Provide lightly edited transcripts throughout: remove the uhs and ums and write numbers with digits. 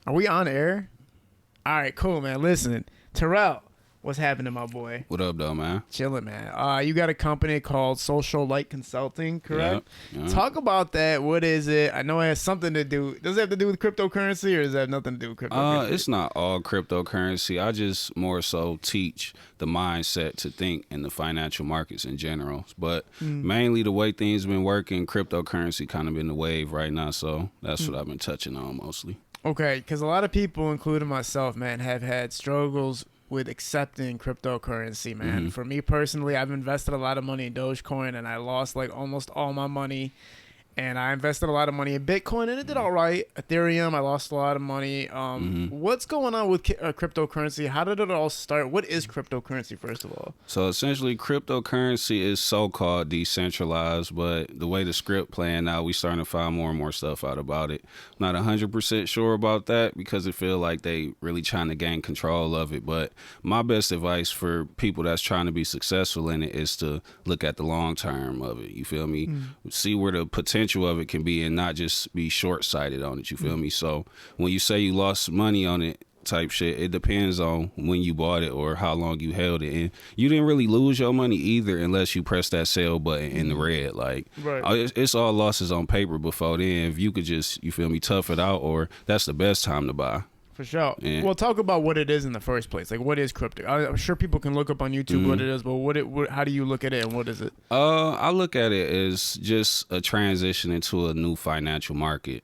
Are we on air? All right, cool, man. Listen, Terrell, what's happening, my boy? What up, though, man? Chilling, man. You got a company called SociaLight Consulting, correct? Yep. Talk about that. What is it? I know it has something to do. Does it have to do with cryptocurrency, or does that have nothing to do with cryptocurrency? It's not all cryptocurrency. I just more so teach the mindset to think in the financial markets in general. But mainly the way things been working, cryptocurrency kind of been the wave right now. So that's what I've been touching on mostly. Okay, because a lot of people, including myself, man, have had struggles with accepting cryptocurrency, man. For me personally, I've invested a lot of money in Dogecoin, and I lost like almost all my money. And I invested a lot of money in Bitcoin, and it did all right. Ethereum, I lost a lot of money. What's going on with cryptocurrency? How did it all start? What is cryptocurrency, first of all? So essentially, cryptocurrency is so-called decentralized, but the way the script playing out, we starting to find more and more stuff out about it. Not 100% sure about that because it feel like they really trying to gain control of it. But my best advice for people that's trying to be successful in it is to look at the long term of it. You feel me? See where the potential of it can be and not just be short-sighted on it. You feel me? So when you say you lost money on it type shit, it depends on when you bought it or how long you held it, and you didn't really lose your money either unless you press that sell button in the red. Like it's all losses on paper before then. If you could just, you feel me, tough it out, or that's the best time to buy. For sure. Yeah. Well, talk about what it is in the first place. Like, what is crypto? I'm sure people can look up on YouTube what it is, but how do you look at it, and what is it? I look at it as just a transition into a new financial market.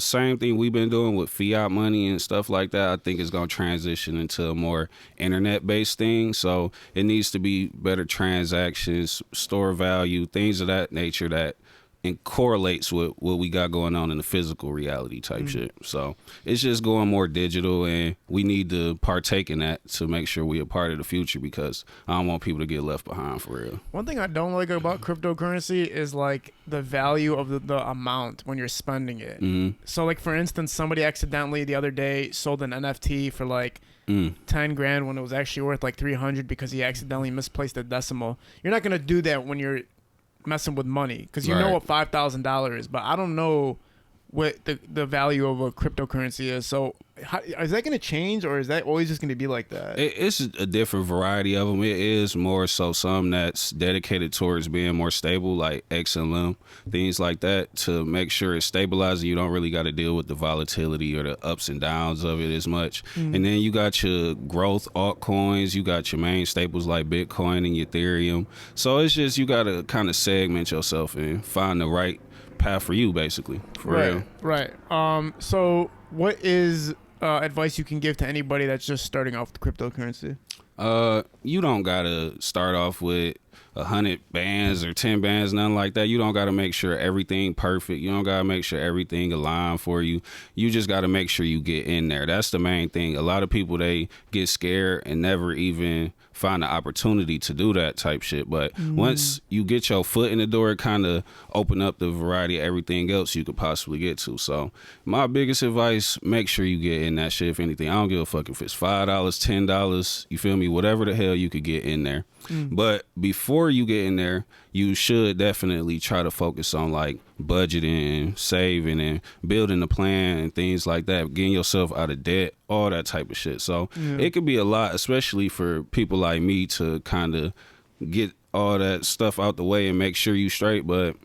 Same thing we've been doing with fiat money and stuff like that. I think it's going to transition into a more internet-based thing. So it needs to be better transactions, store value, things of that nature that and correlates with what we got going on in the physical reality type shit. So it's just going more digital, and we need to partake in that to make sure we are part of the future, because I don't want people to get left behind for real. One thing I don't like about cryptocurrency is like the value of the amount when you're spending it. So like, for instance, somebody accidentally the other day sold an NFT for like 10 grand when it was actually worth like 300 because he accidentally misplaced a decimal. You're not going to do that when you're messing with money, because you know what $5,000 is, but I don't know what the value of a cryptocurrency is. So is that going to change, or is that always just going to be like that? It's a different variety of them. It is more so some that's dedicated towards being more stable, like XLM, things like that, to make sure it's stabilizing. You don't really got to deal with the volatility or the ups and downs of it as much. And then you got your growth altcoins, you got your main staples like Bitcoin and Ethereum. So it's just, you got to kind of segment yourself and find the right path for you, basically, for real. Right. So what is advice you can give to anybody that's just starting off with cryptocurrency? You don't gotta start off with 100 bands or 10 bands, nothing like that. You don't gotta make sure everything perfect. You don't gotta make sure everything aligned for you. You just gotta make sure you get in there. That's the main thing. A lot of people, they get scared and never even find the opportunity to do that type shit. But once you get your foot in the door, it kind of open up the variety of everything else you could possibly get to. So my biggest advice, make sure you get in that shit. If anything, I don't give a fuck if it's $5, $10, you feel me, whatever the hell you could get in there. But before you get in there, you should definitely try to focus on like budgeting and saving and building a plan and things like that, getting yourself out of debt, all that type of shit. So it could be a lot, especially for people like me, to kind of get all that stuff out the way and make sure you straight, but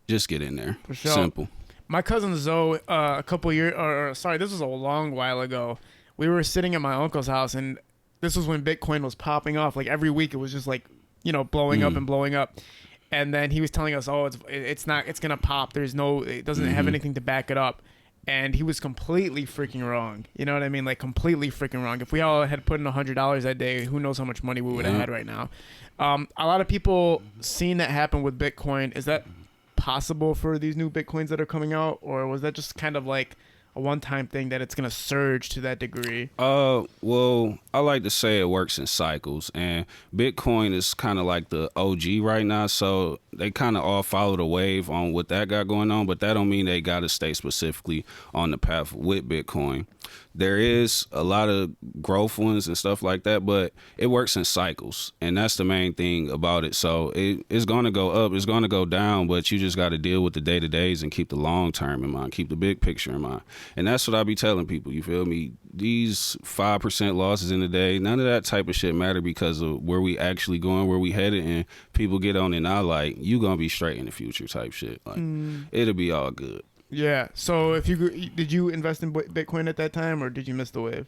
just get in there. For sure. Simple. My cousin Zoe, a couple years, this was a long while ago. We were sitting at my uncle's house, and this was when Bitcoin was popping off. Like every week, it was just like, blowing up and blowing up. And then he was telling us, it's gonna pop. It doesn't have anything to back it up. And he was completely freaking wrong. You know what I mean? Like completely freaking wrong. If we all had put in $100 that day, who knows how much money we would have had right now. A lot of people seen that happen with Bitcoin. Is that possible for these new Bitcoins that are coming out, or was that just kind of like a one-time thing that it's going to surge to that degree? Well, I like to say it works in cycles, and Bitcoin is kind of like the OG right now, so they kind of all follow the wave on what that got going on, but that don't mean they got to stay specifically on the path with Bitcoin. There is a lot of growth ones and stuff like that, but it works in cycles, and that's the main thing about it. So it's going to go up, it's going to go down, but you just got to deal with the day-to-days and keep the long term in mind, keep the big picture in mind. And that's what I be telling people, you feel me? These 5% losses in the day, none of that type of shit matter because of where we actually going, where we headed, and people get on it now like, you going to be straight in the future type shit. Like, it'll be all good. Yeah. So did you invest in Bitcoin at that time, or did you miss the wave?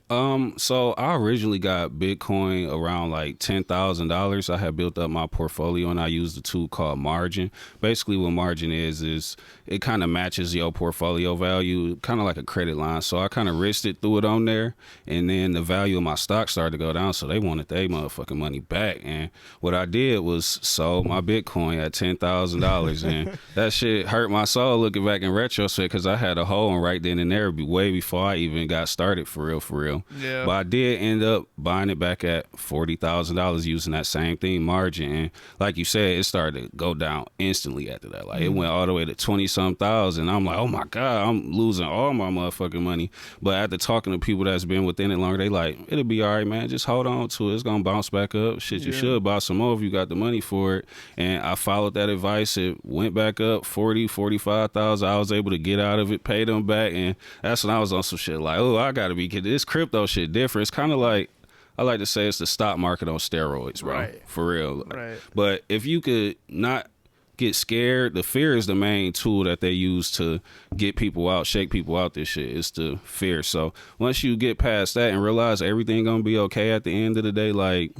So I originally got Bitcoin around like $10,000. I had built up my portfolio and I used a tool called Margin. Basically what Margin is it kind of matches your portfolio value, kind of like a credit line. So I kind of risked it, threw it on there, and then the value of my stock started to go down. So they wanted their motherfucking money back. And what I did was sold my Bitcoin at $10,000. And that shit hurt my soul looking back in retrospect, because I had a hole in right then and there way before I even got started for real. Yeah. But I did end up buying it back at $40,000 using that same thing, Margin. And like you said, it started to go down instantly after that. Like it went all the way to 20-some thousand. I'm like, oh my God, I'm losing all my motherfucking money. But after talking to people that's been within it longer, they like, it'll be all right, man. Just hold on to it. It's gonna bounce back up. Shit, you should buy some more if you got the money for it. And I followed that advice. It went back up 40, 45,000. I was able to get out of it, pay them back, and that's when I was on some shit like, oh, I gotta be kidding. This crypto shit different. It's kind of like, I like to say it's the stock market on steroids, bro. Right. For real. Right. But if you could not get scared, the fear is the main tool that they use to get people out, shake people out this shit. It's the fear. So once you get past that and realize everything gonna be okay at the end of the day, like,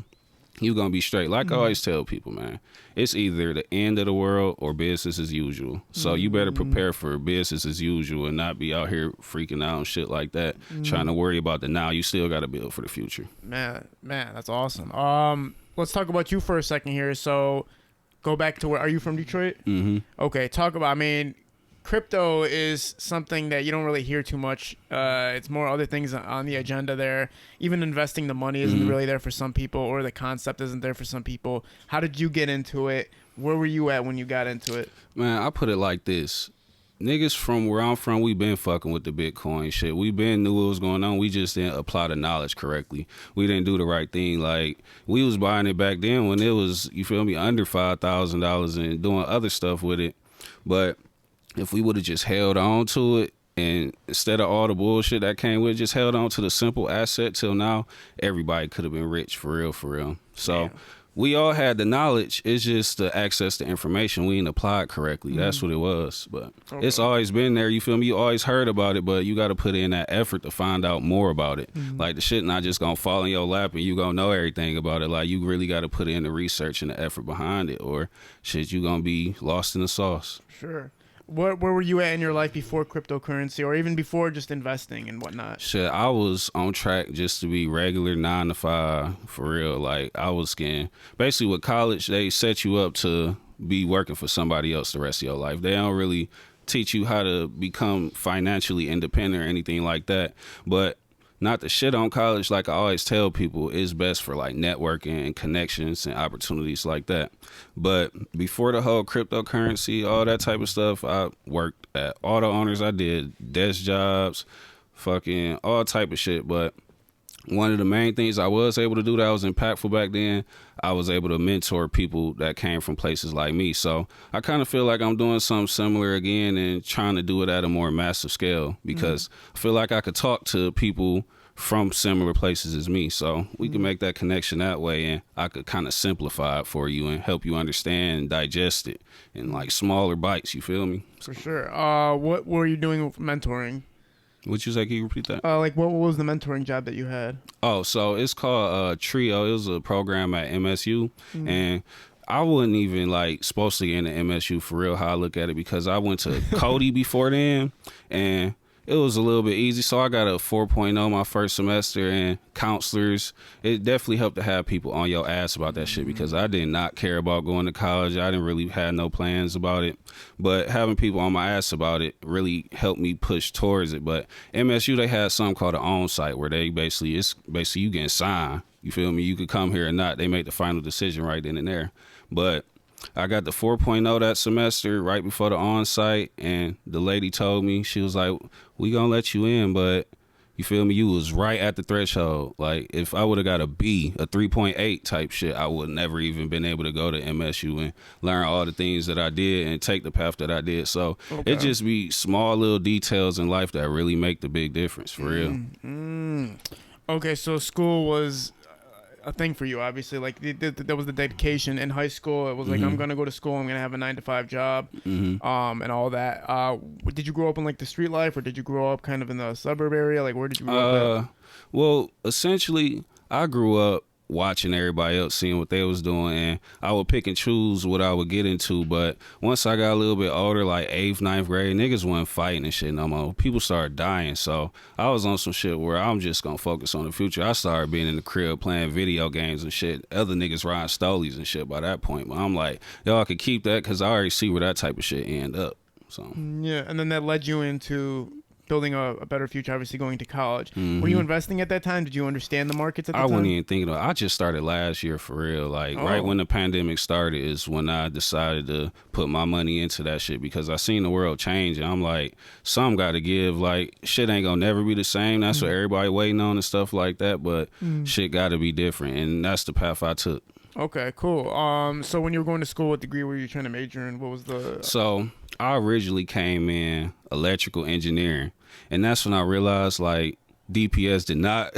you gonna be straight. Like I always tell people, man, it's either the end of the world or business as usual. So you better prepare for business as usual and not be out here freaking out and shit like that, trying to worry about the now. You still got to build for the future. Man, that's awesome. Let's talk about you for a second here. So go back to are you from Detroit? Mm-hmm. Okay, talk about, I mean, crypto is something that you don't really hear too much. It's more other things on the agenda there. Even investing the money isn't really there for some people, or the concept isn't there for some people. How did you get into it? Where were you at when you got into it? Man, I put it like this. Niggas from where I'm from, we been fucking with the Bitcoin shit. We been knew what was going on. We just didn't apply the knowledge correctly. We didn't do the right thing. Like, we was buying it back then when it was, you feel me, under $5,000 and doing other stuff with it. But if we would have just held on to it, and instead of all the bullshit that came with it, just held on to the simple asset till now, everybody could have been rich for real. So we all had the knowledge. It's just to access the information. We didn't apply it correctly. That's what it was. But it's always been there. You feel me? You always heard about it, but you got to put in that effort to find out more about it. Like, the shit not just going to fall in your lap and you going to know everything about it. Like, you really got to put in the research and the effort behind it, or shit, you going to be lost in the sauce. Sure. Where were you at in your life before cryptocurrency, or even before just investing and whatnot? Shit, I was on track just to be regular 9 to 5 for real. Like, I was getting, basically with college, they set you up to be working for somebody else the rest of your life. They don't really teach you how to become financially independent or anything like that. But not to shit on college, like I always tell people, it's best for like networking and connections and opportunities like that. But before the whole cryptocurrency, all that type of stuff, I worked at auto owners. I did desk jobs, fucking all type of shit. But one of the main things I was able to do that was impactful back then, I was able to mentor people that came from places like me. So I kind of feel like I'm doing something similar again and trying to do it at a more massive scale, because I feel like I could talk to people from similar places as me. So we can make that connection that way, and I could kind of simplify it for you and help you understand and digest it in like smaller bites. You feel me? For sure. What were you doing with mentoring? What you say? Can you repeat that? Like, what was the mentoring job that you had? Oh, so it's called Trio. It was a program at MSU, and I wasn't even like supposed to get into MSU for real, how I look at it, because I went to Cody before then, and it was a little bit easy. So I got a 4.0 my first semester, and counselors, it definitely helped to have people on your ass about that shit, because I did not care about going to college. I didn't really have no plans about it, but having people on my ass about it really helped me push towards it. But MSU, they had something called an on-site where they basically you getting signed. You feel me? You could come here or not. They make the final decision right then and there. But I got the 4.0 that semester right before the on-site, and the lady told me, she was like, we gonna let you in, but You feel me? You was right at the threshold. Like, if I would have got a B, a 3.8 type shit, I would never even been able to go to MSU and learn all the things that I did and take the path that I did. So it just be small little details in life that really make the big difference, for real. Okay, so school was a thing for you, obviously. Like, there was the dedication in high school. It was like, I'm gonna go to school. I'm gonna have a 9-to-5 job, and all that. Did you grow up in like the street life, or did you grow up kind of in the suburb area? Like, where did you grow up at? Well, essentially, I grew up watching everybody else, seeing what they was doing, and I would pick and choose what I would get into. But once I got a little bit older, like 8th, 9th grade, niggas wasn't fighting and shit no more. People started dying, so I was on some shit where I'm just gonna focus on the future. I started being in the crib playing video games and shit. Other niggas riding stolies and shit by that point, but I'm like, y'all could keep that because I already see where that type of shit end up. So yeah, and then that led you into building a better future, obviously going to college. Were you investing at that time? Did you understand the markets at the time? I wasn't even thinking of it. I just started last year for real. Like right when the pandemic started is when I decided to put my money into that shit because I seen the world change and I'm like, some got to give. Like shit ain't gonna never be the same. That's what everybody waiting on and stuff like that. But shit got to be different, and that's the path I took. Okay, cool. So when you were going to school, what degree were you trying to major in? What was the... So I originally came in electrical engineering, and that's when I realized like DPS did not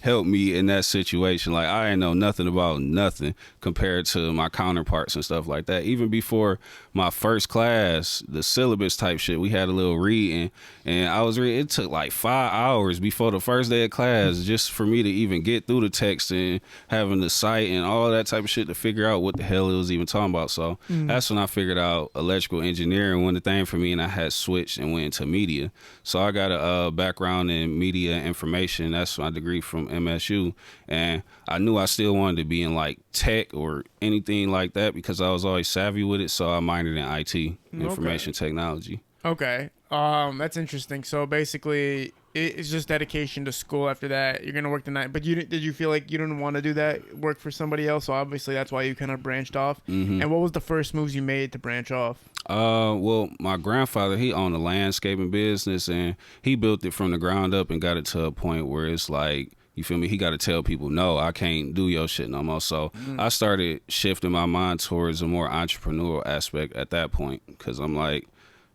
help me in that situation. Like I didn't know nothing about nothing compared to my counterparts and stuff like that. Even before my first class, the syllabus type shit, we had a little reading, and I was reading. It took like 5 hours before the first day of class just for me to even get through the text and having the site and all that type of shit to figure out what the hell it was even talking about. So that's when I figured out electrical engineering when the thing for me, and I had switched and went into media. So I got a background in media information. That's my degree from MSU, and I knew I still wanted to be in like tech or anything like that because I was always savvy with it. So I minored in IT, information technology. Okay, that's interesting. So basically, it's just dedication to school. After that, you're gonna work the night. But did you feel like you didn't want to do that work for somebody else? So obviously, that's why you kind of branched off. And what was the first moves you made to branch off? Well, my grandfather, he owned a landscaping business, and he built it from the ground up and got it to a point where it's like, you feel me? He got to tell people, no, I can't do your shit no more. So I started shifting my mind towards a more entrepreneurial aspect at that point because I'm like,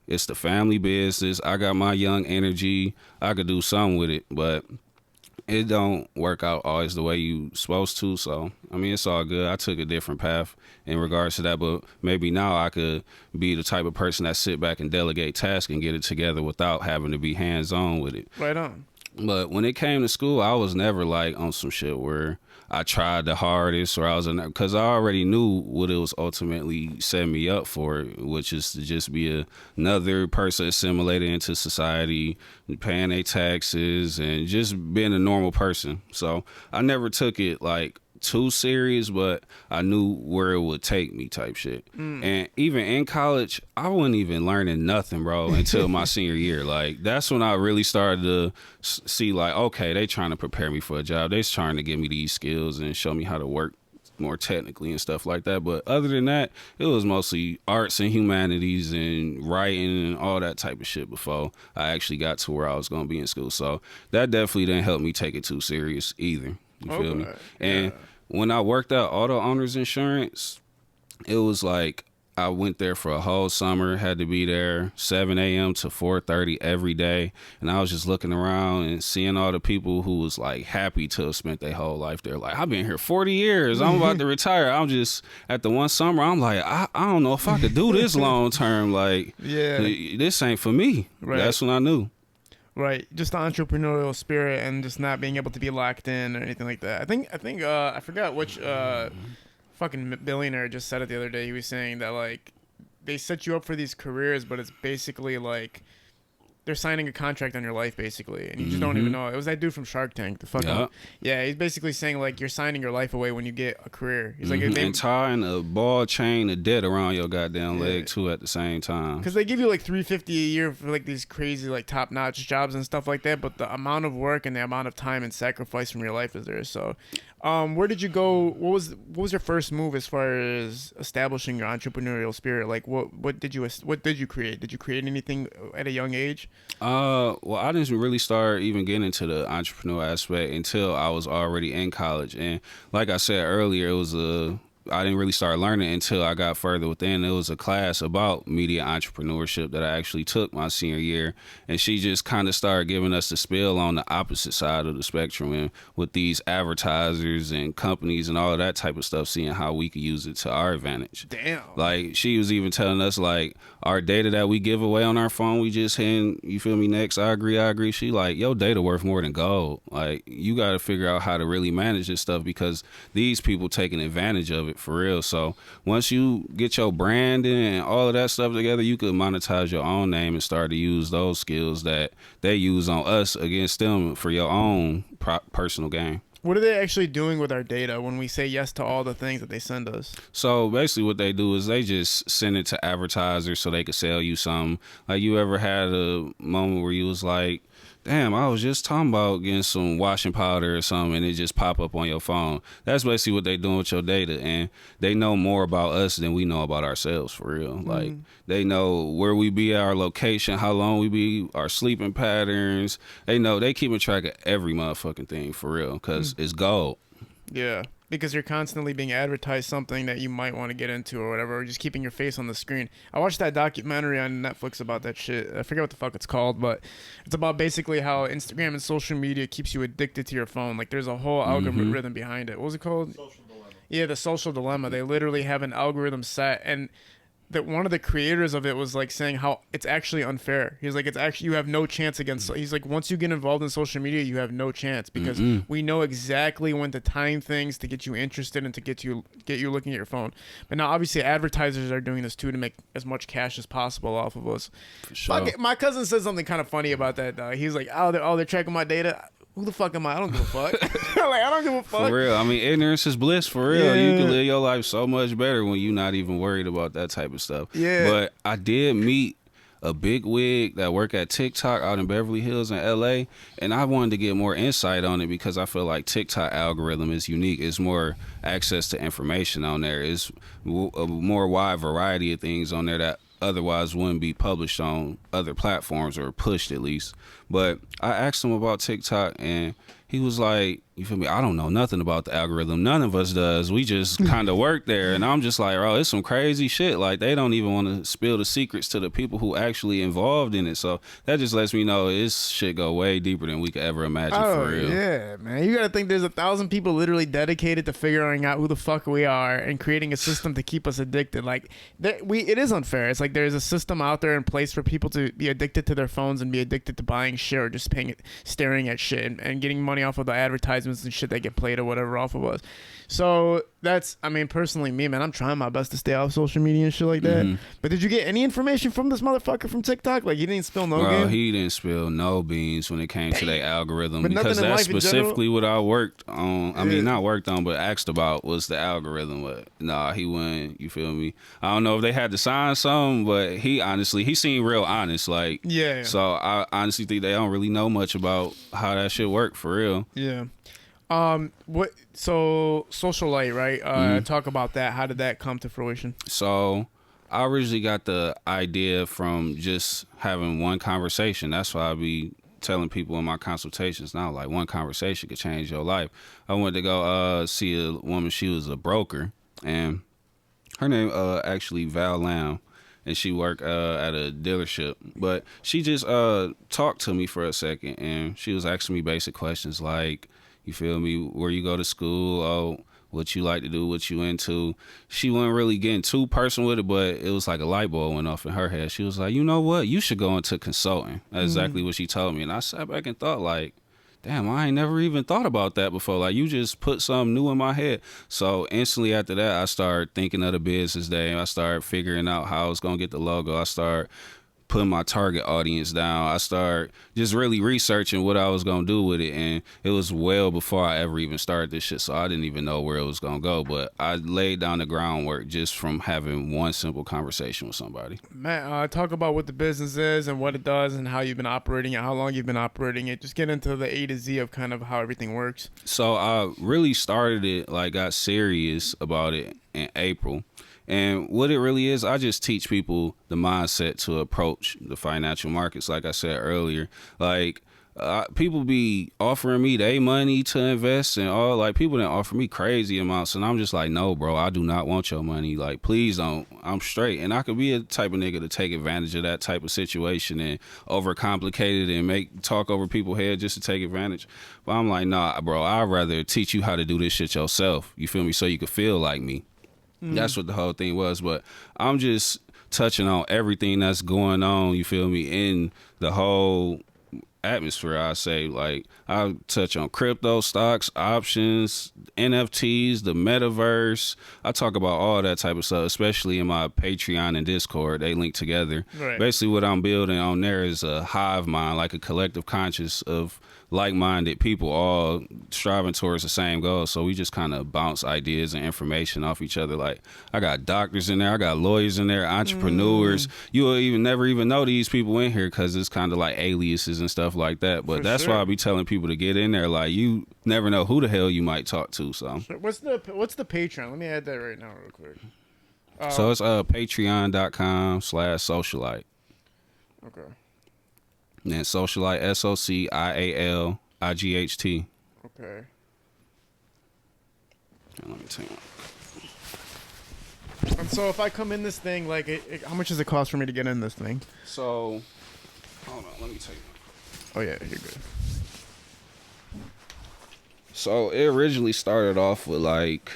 it's the family business. I got my young energy. I could do something with it, but it don't work out always the way you supposed to. So, I mean, it's all good. I took a different path in regards to that, but maybe now I could be the type of person that sit back and delegate tasks and get it together without having to be hands-on with it. Right on. But when it came to school, I was never like on some shit where I tried the hardest or I was because I already knew what it was ultimately setting me up for, which is to just be another person assimilated into society, paying their taxes and just being a normal person. So I never took it like too serious, but I knew where it would take me type shit. And even in college, I wasn't even learning nothing, bro, until my senior year. Like, that's when I really started to see, like, okay, they trying to prepare me for a job. They trying to give me these skills and show me how to work more technically and stuff like that. But other than that, it was mostly arts and humanities and writing and all that type of shit before I actually got to where I was going to be in school. So that definitely didn't help me take it too serious either. You feel me? And when I worked at Auto Owners Insurance, it was like I went there for a whole summer, had to be there 7 a.m. to 4:30 every day. And I was just looking around and seeing all the people who was like happy to have spent their whole life there. Like, I've been here 40 years. I'm about to retire. I'm just at the one summer. I'm like, I don't know if I could do this long term. Like, this ain't for me. Right. That's when I knew. Right, just the entrepreneurial spirit and just not being able to be locked in or anything like that. I think I forgot which fucking billionaire just said it the other day. He was saying that like they set you up for these careers, but it's basically like they're signing a contract on your life basically, and you just don't even know it. It was that dude from Shark Tank. The fucking he's basically saying like you're signing your life away when you get a career. He's like, and tying a ball chain of debt around your goddamn leg too at the same time. Because they give you like $350 a year for like these crazy like top notch jobs and stuff like that, but the amount of work and the amount of time and sacrifice from your life is there. So, where did you go? What was your first move as far as establishing your entrepreneurial spirit? Like what did you create? Did you create anything at a young age? Well, I didn't really start even getting into the entrepreneur aspect until I was already in college. And like I said earlier, I didn't really start learning until I got further within. It was a class about media entrepreneurship that I actually took my senior year, and she just kind of started giving us the spiel on the opposite side of the spectrum, and with these advertisers and companies and all of that type of stuff, seeing how we could use it to our advantage. Damn. Like, she was even telling us, like, our data that we give away on our phone, we just hitting, you feel me, next, I agree. She like, your data worth more than gold. Like, you got to figure out how to really manage this stuff, because these people taking advantage of it for real. So once you get your branding and all of that stuff together, you could monetize your own name and start to use those skills that they use on us against them for your own personal gain. What are they actually doing with our data when we say yes to all the things that they send us? So basically what they do is they just send it to advertisers so they could sell you something. Like, you ever had a moment where you was like, damn, I was just talking about getting some washing powder or something, and it just pop up on your phone. That's basically what they doing with your data, and they know more about us than we know about ourselves, for real. Like, they know where we be at, our location, how long we be, our sleeping patterns. They keeping track of every motherfucking thing, for real, because it's gold. Yeah, because you're constantly being advertised something that you might want to get into or whatever, or just keeping your face on the screen. I watched that documentary on Netflix about that shit. I forget what the fuck it's called, but it's about basically how Instagram and social media keeps you addicted to your phone. Like, there's a whole algorithm behind it. What was it called? Social dilemma. Yeah, the social dilemma. They literally have an algorithm set, and that one of the creators of it was like saying how it's actually unfair. He's like, it's actually, you have no chance against, he's like, once you get involved in social media, you have no chance, because we know exactly when to time things to get you interested and to get you looking at your phone. But now obviously advertisers are doing this too to make as much cash as possible off of us. For sure. My cousin said something kind of funny about that, dog. He's like, they're tracking my data. Who the fuck am I? I don't give a fuck. Like, I don't give a fuck. For real. I mean, ignorance is bliss, for real. Yeah. You can live your life so much better when you're not even worried about that type of stuff. Yeah. But I did meet a big wig that worked at TikTok out in Beverly Hills in LA, and I wanted to get more insight on it because I feel like TikTok algorithm is unique. It's more access to information on there. It's a more wide variety of things on there that otherwise wouldn't be published on other platforms, or pushed at least. But I asked him about TikTok, and he was like, you feel me, I don't know nothing about the algorithm. None of us does. We just kind of work there. And I'm just like, oh, it's some crazy shit. Like, they don't even want to spill the secrets to the people who actually involved in it. So that just lets me know this shit go way deeper than we could ever imagine, for real. Yeah, man. You got to think there's 1,000 people literally dedicated to figuring out who the fuck we are and creating a system to keep us addicted. Like, it is unfair. It's like there's a system out there in place for people to be addicted to their phones and be addicted to buying shit or just staring at shit and getting money off of the advertisements and shit that get played or whatever off of us. So that's, I mean, personally me, man, I'm trying my best to stay off social media and shit like that. But did you get any information from this motherfucker from TikTok? Like, he didn't spill no game? He didn't spill no beans when it came to their algorithm, But because nothing in that's life in specifically what I worked on. I mean, Yeah. not worked on, but asked about was the algorithm. But nah, he wouldn't, you feel me? I don't know if they had to sign something, but he seemed real honest. Like, Yeah. So I honestly think they don't really know much about how that shit work, for real. Yeah. So SociaLight, right? Talk about that. How did that come to fruition? So I originally got the idea from just having one conversation. That's why I be telling people in my consultations now, like, one conversation could change your life. I went to go see a woman. She was a broker, and her name actually Val Lamb, and she worked at a dealership. But she just talked to me for a second, and she was asking me basic questions like, you feel me, where you go to school, what you like to do, what you into. She wasn't really getting too personal with it, but it was like a light bulb went off in her head. She was like, you know what, you should go into consulting. That's exactly what she told me. And I sat back and thought, like, damn, I ain't never even thought about that before. Like, you just put something new in my head. So instantly after that, I started thinking of the business day. I started figuring out how I was going to get the logo. I started putting my target audience down. I started just really researching what I was going to do with it. And it was well before I ever even started this shit. So I didn't even know where it was going to go. But I laid down the groundwork just from having one simple conversation with somebody. Man, talk about what the business is and what it does and how you've been operating it, how long you've been operating it. Just get into the A to Z of kind of how everything works. So I really started it, like, got serious about it in April. And what it really is, I just teach people the mindset to approach the financial markets. Like I said earlier, like people be offering me their money to invest and all. Like, people that offer me crazy amounts, and I'm just like, no, bro, I do not want your money. Like, please don't. I'm straight. And I could be a type of nigga to take advantage of that type of situation and overcomplicate it and talk over people's head just to take advantage. But I'm like, nah, bro, I'd rather teach you how to do this shit yourself. You feel me? So you could feel like me. That's what the whole thing was. But I'm just touching on everything that's going on, you feel me, in the whole atmosphere. I say, like, I'll touch on crypto, stocks, options, NFTs, the metaverse. I talk about all that type of stuff, especially in my Patreon and Discord. They link together. Right. Basically what I'm building on there is a hive mind, like a collective conscious of like-minded people all striving towards the same goal. So we just kind of bounce ideas and information off each other. Like, I got doctors in there, I got lawyers in there, entrepreneurs. You will never even know these people in here because it's kind of like aliases and stuff like that. But that's why I be telling people to get in there. Like, you never know who the hell you might talk to. So what's the Patreon? Let me add that right now real quick. So it's patreon.com/SociaLight. Okay. And then SociaLight, SociaLight. Okay. Let me tell you. And so if I come in this thing, like, how much does it cost for me to get in this thing? So, hold on, let me tell you. Oh yeah, you're good. So it originally started off with like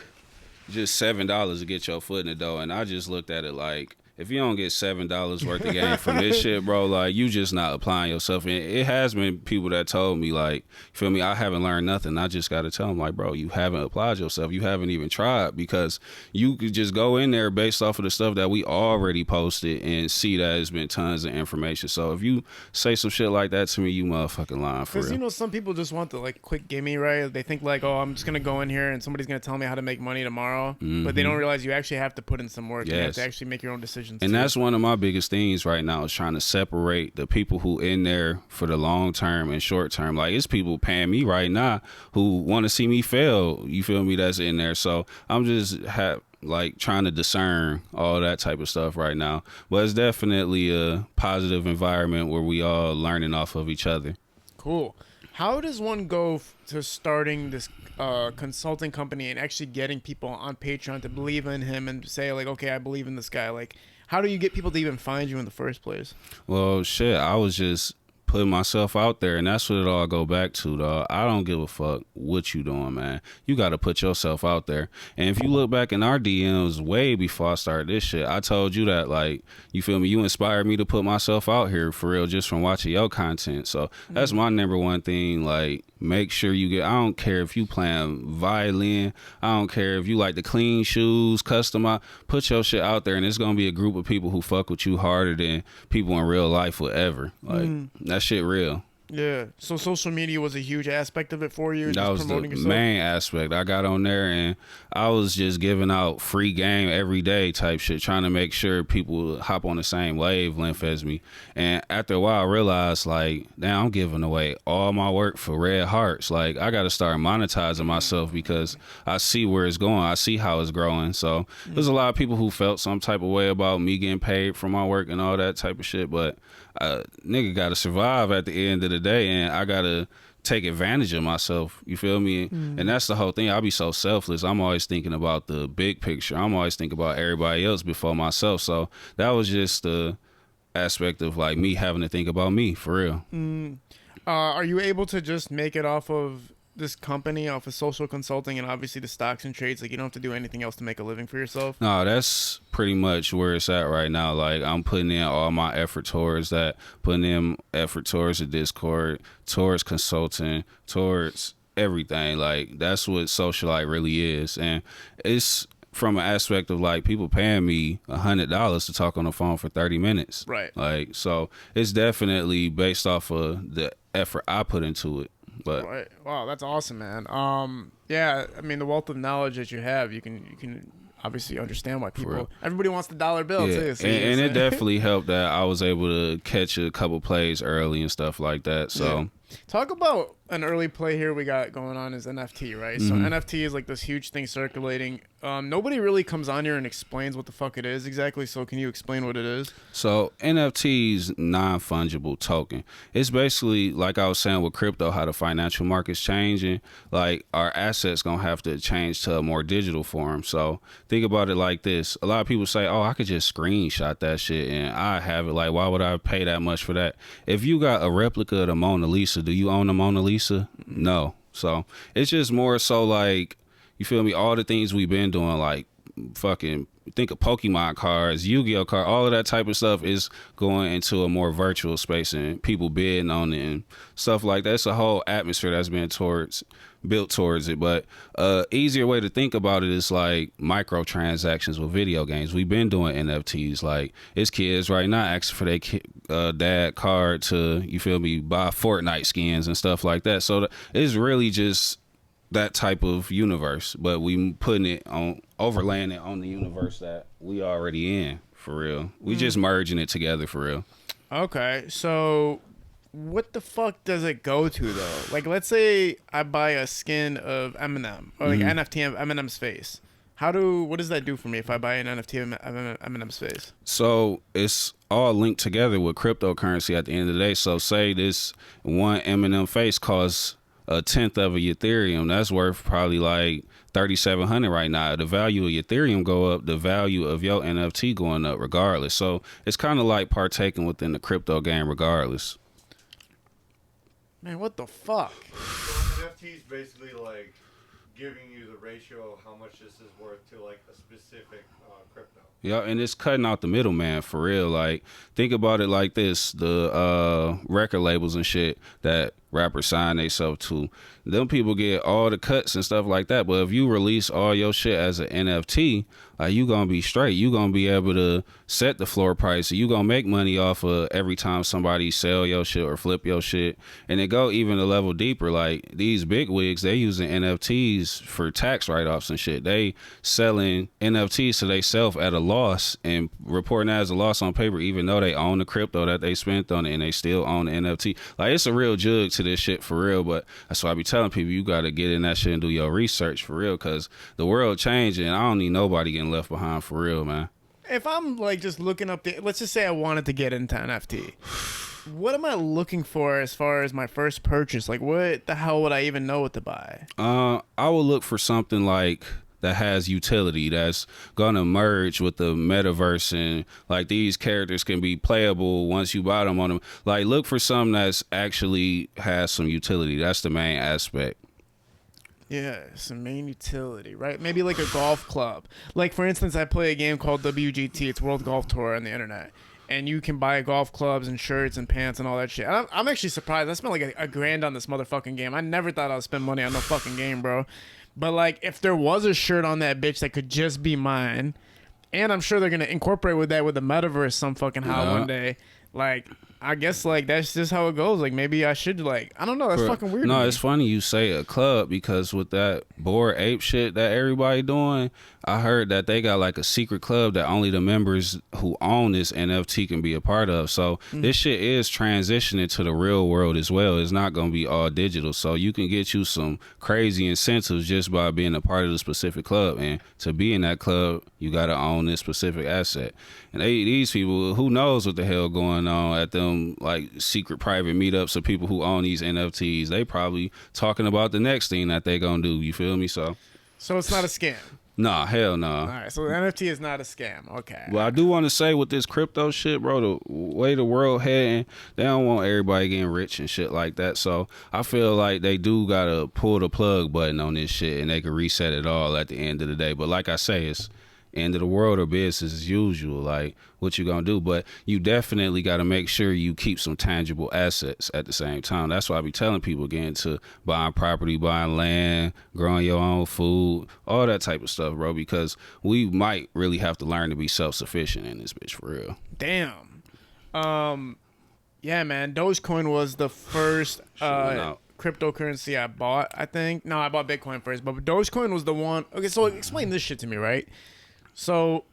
just $7 to get your foot in the door, and I just looked at it like, if you don't get $7 worth of game from this shit, bro, like, you just not applying yourself. And it has been people that told me, like, you feel me, I haven't learned nothing. I just got to tell them, like, bro, you haven't applied yourself. You haven't even tried, because you could just go in there based off of the stuff that we already posted and see that it's been tons of information. So if you say some shit like that to me, you motherfucking lying for real. Because, you know, some people just want the, like, quick gimme, right? They think, like, oh, I'm just going to go in here and somebody's going to tell me how to make money tomorrow. But they don't realize you actually have to put in some work. Yes. You have to actually make your own decisions. And that's one of my biggest things right now, is trying to separate the people who in there for the long term and short term. Like, it's people paying me right now who want to see me fail. You feel me? That's in there. So I'm just like trying to discern all that type of stuff right now. But it's definitely a positive environment where we all learning off of each other. Cool. How does one go to starting this consulting company and actually getting people on Patreon to believe in him and say, like, okay, I believe in this guy? Like, how do you get people to even find you in the first place? Well, shit, I was just putting myself out there, and that's what it all go back to, dog. I don't give a fuck what you doing, man. You got to put yourself out there. And if you look back in our DMs way before I started this shit, I told you that, like, you feel me, you inspired me to put myself out here for real just from watching your content. So that's my number one thing. Like, make sure you get, I don't care if you playing violin, I don't care if you like the clean shoes, customize, put your shit out there, and it's gonna be a group of people who fuck with you harder than people in real life would ever. Like, that shit real. Yeah. So social media was a huge aspect of it for you? That was the main aspect. I got on there and I was just giving out free game every day type shit, trying to make sure people hop on the same wavelength as me. And after a while, I realized, like, damn, I'm giving away all my work for red hearts. Like, I got to start monetizing myself because I see where it's going. I see how it's growing. So there's a lot of people who felt some type of way about me getting paid for my work and all that type of shit. But nigga got to survive at the end of the day, and I got to take advantage of myself. You feel me? And that's the whole thing. I'll be so selfless. I'm always thinking about the big picture. I'm always thinking about everybody else before myself. So that was just the aspect of, like, me having to think about me for real. Are you able to just make it off of this company, off of social consulting and obviously the stocks and trades? Like, you don't have to do anything else to make a living for yourself? No, that's pretty much where it's at right now. Like, I'm putting in all my effort towards that, putting in effort towards the Discord, towards consulting, towards everything. Like, that's what SociaLight really is. And it's from an aspect of, like, people paying me $100 to talk on the phone for 30 minutes. Right. Like, so it's definitely based off of the effort I put into it. But right. Wow, that's awesome, man. Yeah, I mean, the wealth of knowledge that you have, you can obviously understand why everybody wants the dollar bill too. So and it definitely helped that I was able to catch a couple plays early and stuff like that. So talk about an early play here we got going on is NFT, right? So NFT is like this huge thing circulating. Nobody really comes on here and explains what the fuck it is exactly. So can you explain what it is? So NFTs, non-fungible token. It's basically like I was saying with crypto, how the financial market's changing. Like our assets gonna have to change to a more digital form. So think about it like this. A lot of people say, "Oh, I could just screenshot that shit and I have it." Like, why would I pay that much for that? If you got a replica of the Mona Lisa, do you own the Mona Lisa? No. So it's just more so like, you feel me? All the things we've been doing, like fucking think of Pokemon cards, Yu-Gi-Oh cards, all of that type of stuff is going into a more virtual space and people bidding on it and stuff like that. It's a whole atmosphere that's been built towards it. But easier way to think about it is like microtransactions with video games. We've been doing NFTs. Like it's kids right now asking for their dad card to, you feel me, buy Fortnite skins and stuff like that. So it's really just that type of universe, but we putting it on, overlaying it on the universe that we already in, for real. We just merging it together, for real. Okay, so what the fuck does it go to though? Like, let's say I buy a skin of Eminem or like NFT of Eminem's face. What does that do for me if I buy an NFT of Eminem's face? So it's all linked together with cryptocurrency at the end of the day. So say this one Eminem face costs 1/10 of a Ethereum. That's worth probably like 3,700 right now. The value of Ethereum go up, the value of your NFT going up regardless. So it's kind of like partaking within the crypto game regardless. Man, what the fuck? So NFTs basically like giving you the ratio of how much this is worth to like a specific crypto. Yeah, and it's cutting out the middleman for real. Like, think about it like this: the record labels and shit that rappers sign themselves to, them people get all the cuts and stuff like that. But if you release all your shit as an NFT, you gonna be straight. You gonna be able to set the floor price. You gonna make money off of every time somebody sell your shit or flip your shit. And it go even a level deeper. Like these big wigs, they using NFTs for tax write-offs and shit. They selling NFTs to themselves at a loss and reporting that as a loss on paper, even though they own the crypto that they spent on it and they still own the NFT. Like, it's a real jug to this shit for real. But that's why I be telling people, you gotta get in that shit and do your research for real, because the world changing. I don't need nobody getting left behind for real, man. If I'm like just looking up let's just say I wanted to get into NFT, what am I looking for as far as my first purchase? Like, what the hell would I even know what to buy? I would look for something like that has utility, that's gonna merge with the metaverse, and like these characters can be playable once you buy them on them. Like, look for something that's actually has some utility. That's the main aspect. Yeah, some main utility, right? Maybe like a golf club. Like, for instance, I play a game called WGT. It's World Golf Tour on the internet. And you can buy golf clubs and shirts and pants and all that shit. And I'm actually surprised. I spent like a $1,000 on this motherfucking game. I never thought I'd spend money on no fucking game, bro. But like, if there was a shirt on that bitch that could just be mine, and I'm sure they're going to incorporate with that with the metaverse some fucking how one day. Like, I guess like that's just how it goes. Like, maybe I should, like, I don't know. That's fucking weird. No, it's funny you say a club, because with that Bored Ape shit that everybody doing, I heard that they got like a secret club that only the members who own this NFT can be a part of. So this shit is transitioning to the real world as well. It's not going to be all digital. So you can get you some crazy incentives just by being a part of the specific club. And to be in that club, you got to own this specific asset. And these people, who knows what the hell going on at them like secret private meetups of people who own these NFTs. They probably talking about the next thing that they gonna do. You feel me? So it's not a scam. Nah, hell no. All right, so the NFT is not a scam. Okay. Well, I do want to say with this crypto shit, bro, the way the world heading, they don't want everybody getting rich and shit like that. So I feel like they do gotta pull the plug button on this shit, and they can reset it all at the end of the day. But like I say, it's end of the world or business as usual. Like, what you gonna do? But you definitely got to make sure you keep some tangible assets at the same time. That's why I be telling people, get into buying property, buying land, growing your own food, all that type of stuff, bro, because we might really have to learn to be self-sufficient in this bitch for real. Damn. Yeah, man, Dogecoin was the first cryptocurrency I bought, I think. No, I bought Bitcoin first, but Dogecoin was the one. Okay, so explain this shit to me, right? So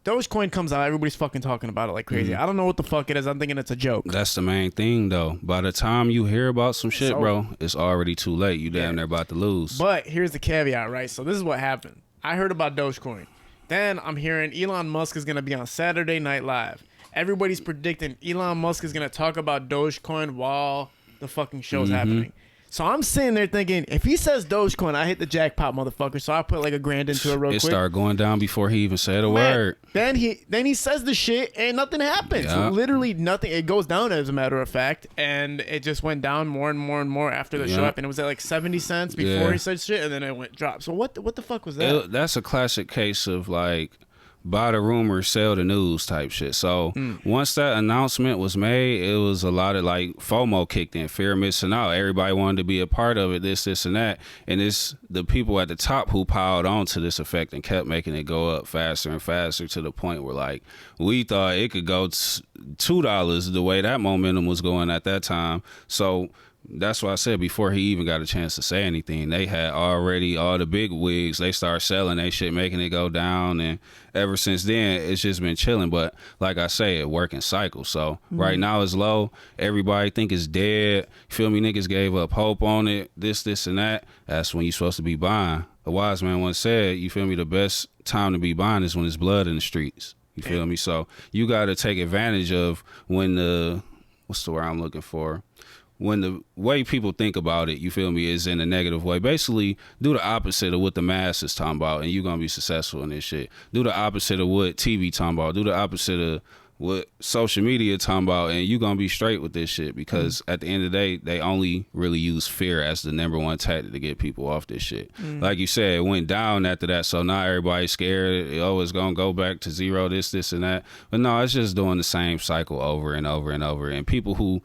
Dogecoin comes out, everybody's fucking talking about it like crazy. I don't know what the fuck it is. I'm thinking it's a joke. That's the main thing, though. By the time you hear about some shit, So- bro, it's already too late. You damn near about to lose. But here's the caveat, right? So this is what happened. I heard about Dogecoin. Then I'm hearing Elon Musk is going to be on Saturday Night Live. Everybody's predicting Elon Musk is going to talk about Dogecoin while the fucking show's happening. So I'm sitting there thinking, if he says Dogecoin, I hit the jackpot, motherfucker. So I put like $1,000 into it real quick. It started going down before he even said a word. Then he says the shit and nothing happens. Yeah. Literally nothing. It goes down as a matter of fact, and it just went down more and more and more after the show happened. It was at like 70 cents before he said shit, and then it went drop. So what the fuck was that? That's a classic case of like buy the rumor, sell the news type shit. So once that announcement was made, it was a lot of like FOMO kicked in, fear of missing out. Everybody wanted to be a part of it, this and that. And it's the people at the top who piled on to this effect and kept making it go up faster and faster to the point where like we thought it could go $2 the way that momentum was going at that time. So that's why I said before he even got a chance to say anything, they had already all the big wigs. They started selling they shit, making it go down, and ever since then it's just been chilling. But like I say, it working cycle. So right now it's low. Everybody think it's dead. You feel me? Niggas gave up hope on it. This and that. That's when you supposed to be buying. A wise man once said, you feel me? The best time to be buying is when there's blood in the streets. You feel me? So you got to take advantage of when what's the word I'm looking for? When the way people think about it, you feel me, is in a negative way. Basically, do the opposite of what the mass is talking about, and you're going to be successful in this shit. Do the opposite of what TV talking about. Do the opposite of what social media talking about, and you're going to be straight with this shit, because at the end of the day, they only really use fear as the number one tactic to get people off this shit. Like you said, it went down after that, so now everybody's scared. It's going to go back to zero, this and that. But no, it's just doing the same cycle over and over and over. And people who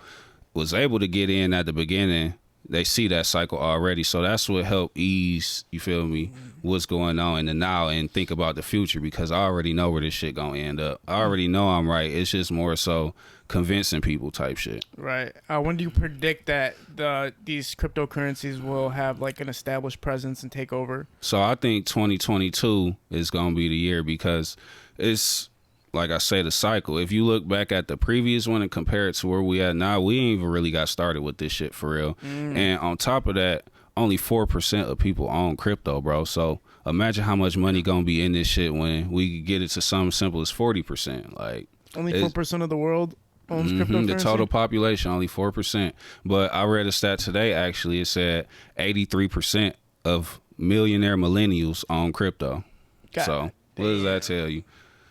was able to get in at the beginning, they see that cycle already. So that's what helped ease, you feel me, what's going on in the now, and think about the future, because I already know where this shit gonna end up. I already know I'm right. It's just more so convincing people type shit. Right. When do you predict that these cryptocurrencies will have like an established presence and take over? So I think 2022 is gonna be the year, because it's, like I say, the cycle. If you look back at the previous one and compare it to where we at now, we ain't even really got started with this shit for real. And on top of that, only 4% of people own crypto, bro. So imagine how much money gonna be in this shit when we get it to something simple as 40%. Like only 4% of the world owns cryptocurrency? The total population, only 4%. But I read a stat today, actually. It said 83% of millionaire millennials own crypto. So what does that tell you?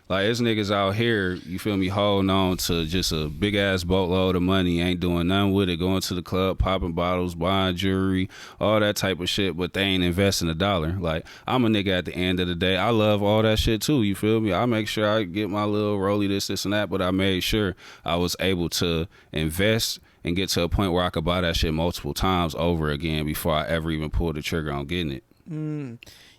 Like, there's niggas out here, you feel me, holding on to just a big ass boatload of money, ain't doing nothing with it, going to the club, popping bottles, buying jewelry, all that type of shit, but they ain't investing a dollar. Like, I'm a nigga at the end of the day. I love all that shit too, you feel me? I make sure I get my little rollie, this and that, but I made sure I was able to invest and get to a point where I could buy that shit multiple times over again before I ever even pulled the trigger on getting it.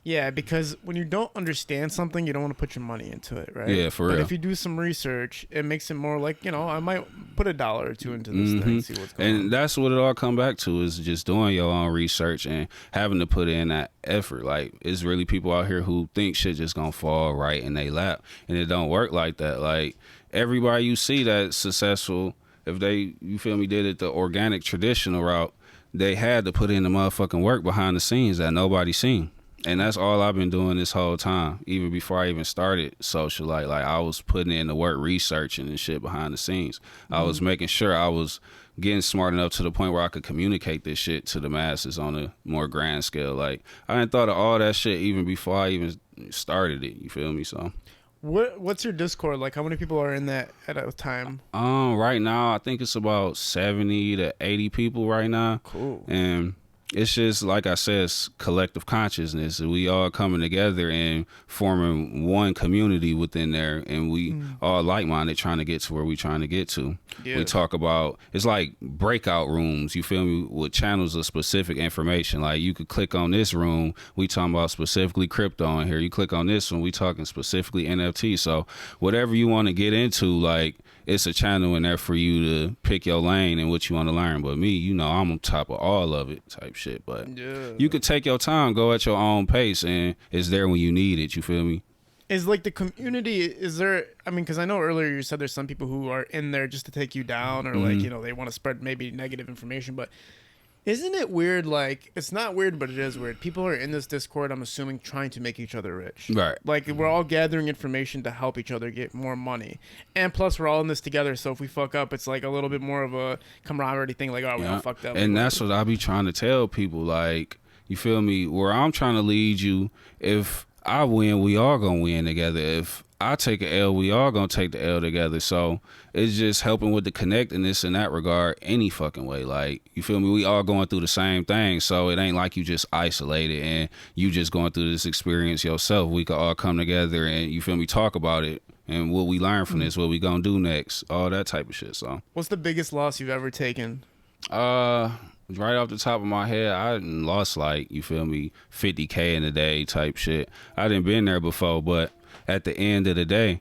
Yeah, because when you don't understand something, you don't want to put your money into it, right? Yeah, for real. But if you do some research, it makes it more like, I might put $1 or $2 into this thing, see what's going on. And that's what it all come back to, is just doing your own research and having to put in that effort. Like, it's really people out here who think shit just gonna fall right in their lap, and it don't work like that. Like, everybody you see that's successful, if they, you feel me, did it the organic, traditional route, they had to put in the motherfucking work behind the scenes that nobody seen. And that's all I've been doing this whole time, even before I even started SociaLight. Like, I was putting in the work, researching and shit behind the scenes. I was making sure I was getting smart enough to the point where I could communicate this shit to the masses on a more grand scale. Like, I hadn't thought of all that shit even before I even started it. You feel me? So, what's your Discord like? How many people are in that at a time? Right now, I think it's about 70 to 80 people right now. Cool. And it's just, like I said, it's collective consciousness. We all coming together and forming one community within there, and we all like-minded trying to get to where we trying to get to. Yeah. We talk about, it's like breakout rooms, you feel me, with channels of specific information. Like, you could click on this room, we talking about specifically crypto in here. You click on this one, we talking specifically NFT. So whatever you want to get into, like, it's a channel in there for you to pick your lane and what you want to learn. But me, I'm on top of all of it type shit. But you could take your time, go at your own pace, and it's there when you need it. You feel me? Is like the community, is there, I mean, because I know earlier you said there's some people who are in there just to take you down, or like, you know, they want to spread maybe negative information, but isn't it weird? Like, it's not weird, but it is weird. People are in this Discord, I'm assuming, trying to make each other rich. Right. Like, we're all gathering information to help each other get more money. And plus, we're all in this together, so if we fuck up, it's like a little bit more of a camaraderie thing, like, oh, we all fucked up. And that's what I be trying to tell people, like, you feel me? Where I'm trying to lead you, if I win, we all gonna win together. If I take an L, we all gonna take the L together. So it's just helping with the connectedness in that regard, any fucking way. Like, you feel me? We all going through the same thing. So it ain't like you just isolated and you just going through this experience yourself. We could all come together and, you feel me, talk about it and what we learn from this, what we gonna do next, all that type of shit. So what's the biggest loss you've ever taken? Right off the top of my head, I lost, like, you feel me, 50K in a day type shit. I didn't been there before, but at the end of the day,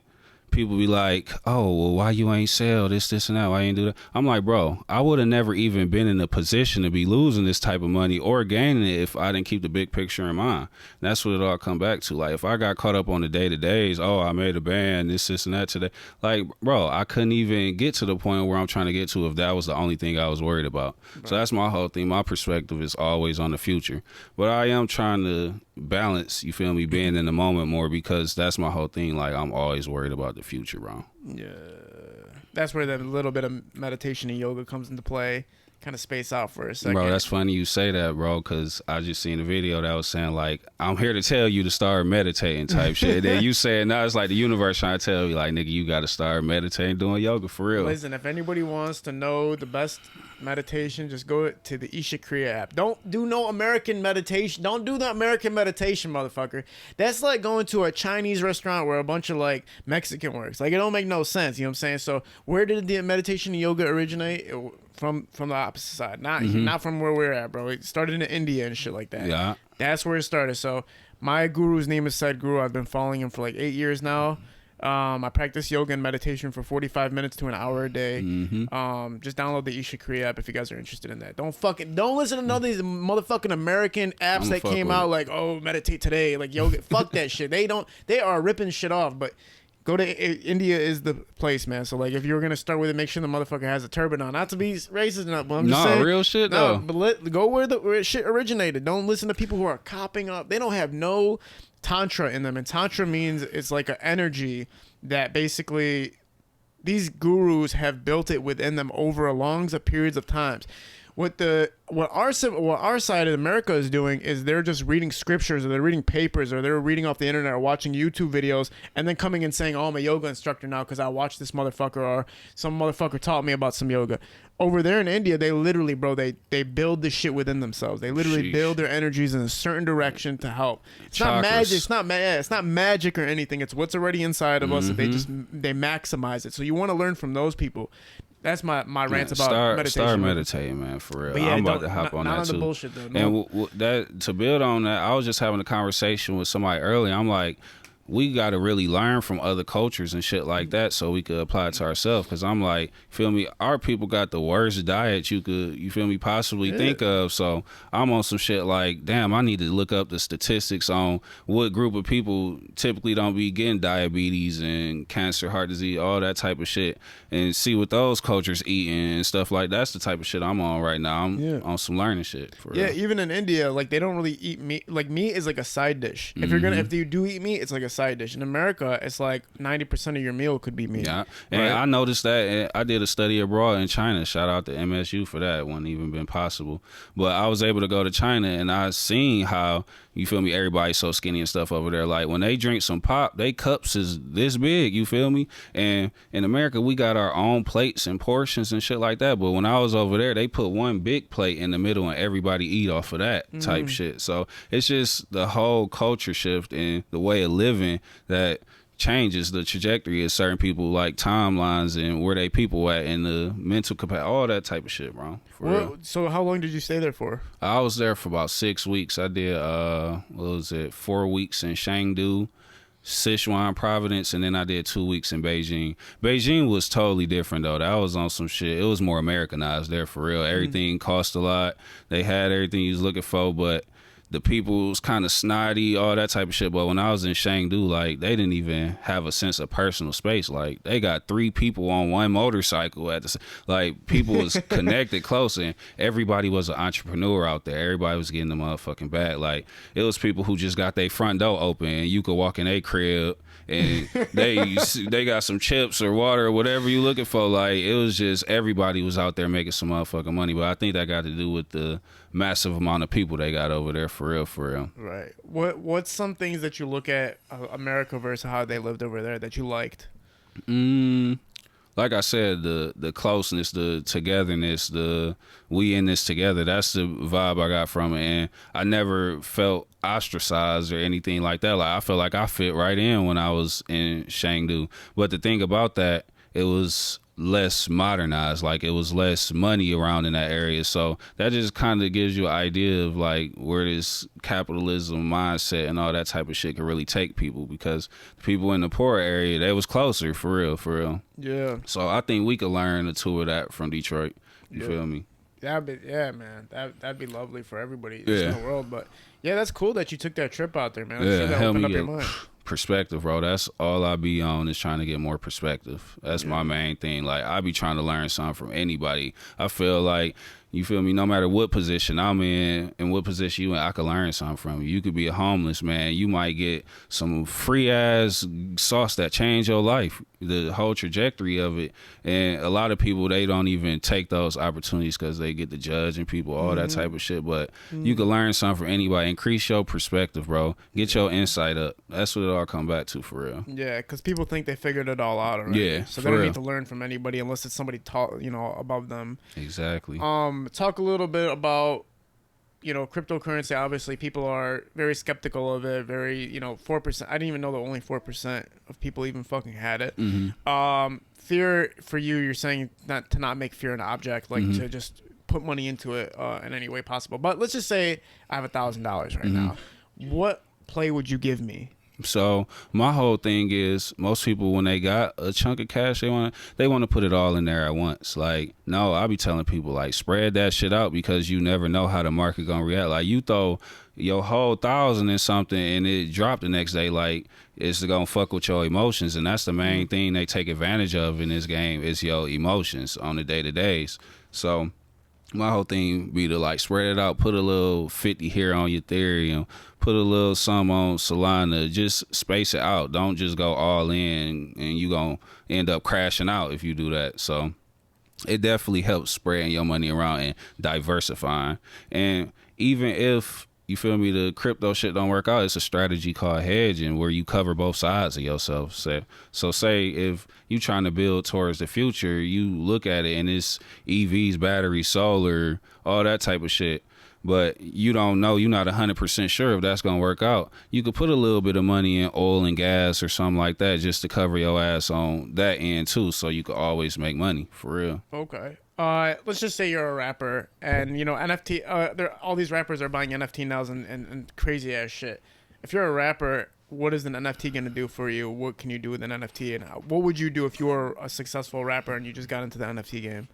people be like, oh, well, why you ain't sell this and that? Why you ain't do that? I'm like, bro, I would have never even been in a position to be losing this type of money or gaining it if I didn't keep the big picture in mind. And that's what it all come back to. Like, if I got caught up on the day-to-days, oh, I made a band, this and that today. Like, bro, I couldn't even get to the point where I'm trying to get to if that was the only thing I was worried about. Right. So that's my whole thing. My perspective is always on the future. But I am trying to balance, you feel me, being in the moment more, because that's my whole thing. Like, I'm always worried about the future, bro. Yeah, that's where that little bit of meditation and yoga comes into play. Kind of space out for a second. Bro, that's funny you say that, bro, because I just seen a video that was saying, like, I'm here to tell you to start meditating type shit. Then you said, now it's like the universe trying to tell you, like, nigga, you got to start meditating, doing yoga for real. Listen, if anybody wants to know the best meditation, just go to the Isha Kriya app. Don't do no American meditation. Don't do the American meditation, motherfucker. That's like going to a Chinese restaurant where a bunch of, like, Mexican works. Like, it don't make no sense, you know what I'm saying? So where did the meditation and yoga originate? From the opposite side, not from where we're at, bro. It started in India and shit like that. Yeah, that's where it started. So my guru's name is Sadhguru. I've been following him for like 8 years now. I practice yoga and meditation for 45 minutes to an hour a day. Just download the Isha Kriya app if you guys are interested in that. Don't listen to none of these motherfucking American apps that came out like, oh, meditate today, like yoga. Fuck that shit. They are ripping shit off, but go to India is the place, man. So, like, if you're gonna start with it, make sure the motherfucker has a turban on. Not to be racist, but I'm just saying, real shit though. But go where shit originated. Don't listen to people who are copping up. They don't have no tantra in them, and tantra means it's like an energy that basically these gurus have built it within them over a long periods of times. What our side of America is doing is they're just reading scriptures, or they're reading papers, or they're reading off the internet, or watching YouTube videos, and then coming and saying, oh, I'm a yoga instructor now because I watched this motherfucker, or some motherfucker taught me about some yoga. Over there in India, they literally, bro, they build this shit within themselves. They literally build their energies in a certain direction to help. It's not magic. It's not magic or anything. It's what's already inside of us that they maximize it. So you want to learn from those people. That's my rant about meditation. Start meditating, man, for real. Yeah, I'm about to hop on that too. The bullshit, though. No. And that, to build on that, I was just having a conversation with somebody earlier. I'm like, we got to really learn from other cultures and shit like that so we could apply it to ourselves. Because I'm like, feel me, our people got the worst diet you could, you feel me, possibly think of. So I'm on some shit like, damn, I need to look up the statistics on what group of people typically don't be getting diabetes and cancer, heart disease, all that type of shit, and see what those cultures eating and stuff like that. That's the type of shit I'm on right now. I'm on some learning shit. For real. Even in India, like, they don't really eat meat. Like, meat is like a side dish. If you do eat meat, it's like a side dish. In America, it's like 90% of your meal could be meat. Yeah, and right? I noticed that. And I did a study abroad in China. Shout out to MSU for that. It wouldn't even been possible. But I was able to go to China, and I seen how, you feel me, everybody's so skinny and stuff over there. Like, when they drink some pop, they cups is this big, you feel me? And in America, we got our own plates and portions and shit like that. But when I was over there, they put one big plate in the middle and everybody eat off of that type shit. So it's just the whole culture shift and the way of living that changes the trajectory of certain people, like timelines and where they people at and the mental capacity, all that type of shit, bro. So how long did you stay there for? I was there for about 6 weeks. I did 4 weeks in Chengdu, Sichuan, Providence, and then I did 2 weeks in Beijing. Beijing was totally different though. That was on some shit. It was more Americanized there for real. Everything cost a lot. They had everything you was looking for, but the people was kind of snotty, all that type of shit. But when I was in Chengdu, like, they didn't even have a sense of personal space. Like, they got 3 people on one motorcycle at the like, people was connected close, and everybody was an entrepreneur out there. Everybody was getting the motherfucking bag. Like, it was people who just got their front door open, and you could walk in their crib, and they got some chips or water or whatever you looking for. Like, it was just everybody was out there making some motherfucking money. But I think that got to do with the massive amount of people they got over there, for real, for real. Right. What's some things that you look at America versus how they lived over there that you liked? Like I said, the closeness, the togetherness, the we in this together, that's the vibe I got from it. And I never felt ostracized or anything like that. Like, I felt like I fit right in when I was in Chengdu. But the thing about that, it was less modernized. Like, it was less money around in that area. So that just kind of gives you an idea of like where this capitalism mindset and all that type of shit can really take people, because the people in the poor area, they was closer, for real, for real. Yeah. So I think we could learn a tour of that from Detroit. You feel me? Yeah, man. That'd be lovely for everybody in Yeah. the world. But yeah, that's cool that you took that trip out there, man. I'm Yeah, sure that help opened me up your get mind. perspective, bro. That's all I be on, is trying to get more perspective. That's my main thing. Like, I be trying to learn something from anybody. I feel like, you feel me, no matter what position I'm in and what position you in, I could learn something from you. You could be a homeless man. You might get some free ass sauce that change your life, the whole trajectory of it. And a lot of people, they don't even take those opportunities because they get to judging people, all that type of shit. But you could learn something from anybody. Increase your perspective, bro. Get your insight up. That's what it all come back to, for real. Yeah, because people think they figured it all out already. Yeah, so for they don't real. need to learn from anybody unless it's somebody taught, above them. Exactly. Talk a little bit about, cryptocurrency. Obviously, people are very skeptical of it. Very, 4%. I didn't even know that only 4% of people even fucking had it. Fear for you, you're saying not make fear an object, like to just put money into it in any way possible. But let's just say I have $1,000 right now. What play would you give me? So my whole thing is, most people, when they got a chunk of cash, they want to put it all in there at once. Like, no, I be telling people, like, spread that shit out, because you never know how the market gonna react. Like, you throw your whole 1,000 in something and it dropped the next day, like, it's gonna fuck with your emotions. And that's the main thing they take advantage of in this game, is your emotions on the day-to-days. So my whole thing be to, like, spread it out, put a little 50 here on your Ethereum, put a little some on Solana, just space it out. Don't just go all in, and you gonna end up crashing out if you do that. So it definitely helps spreading your money around and diversifying. And even if, you feel me, the crypto shit don't work out, it's a strategy called hedging, where you cover both sides of yourself. So say if you trying to build towards the future, you look at it and it's EVs, batteries, solar, all that type of shit, but you don't know, you're not 100% sure if that's going to work out. You could put a little bit of money in oil and gas or something like that, just to cover your ass on that end too, so you could always make money, for real. Okay. Let's just say you're a rapper, and NFT. All these rappers are buying NFT nows and crazy ass shit. If you're a rapper, what is an NFT gonna do for you? What can you do with an NFT, and what would you do if you were a successful rapper and you just got into the NFT game?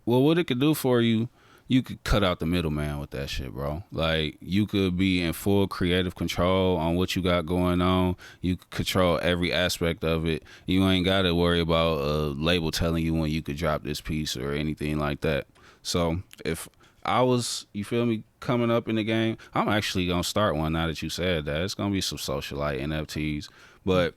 Well, what it could do for you, you could cut out the middleman with that shit, bro. Like, you could be in full creative control on what you got going on. You could control every aspect of it. You ain't got to worry about a label telling you when you could drop this piece or anything like that. So if I was, you feel me, coming up in the game, I'm actually going to start one now that you said that. It's going to be some SociaLight NFTs. But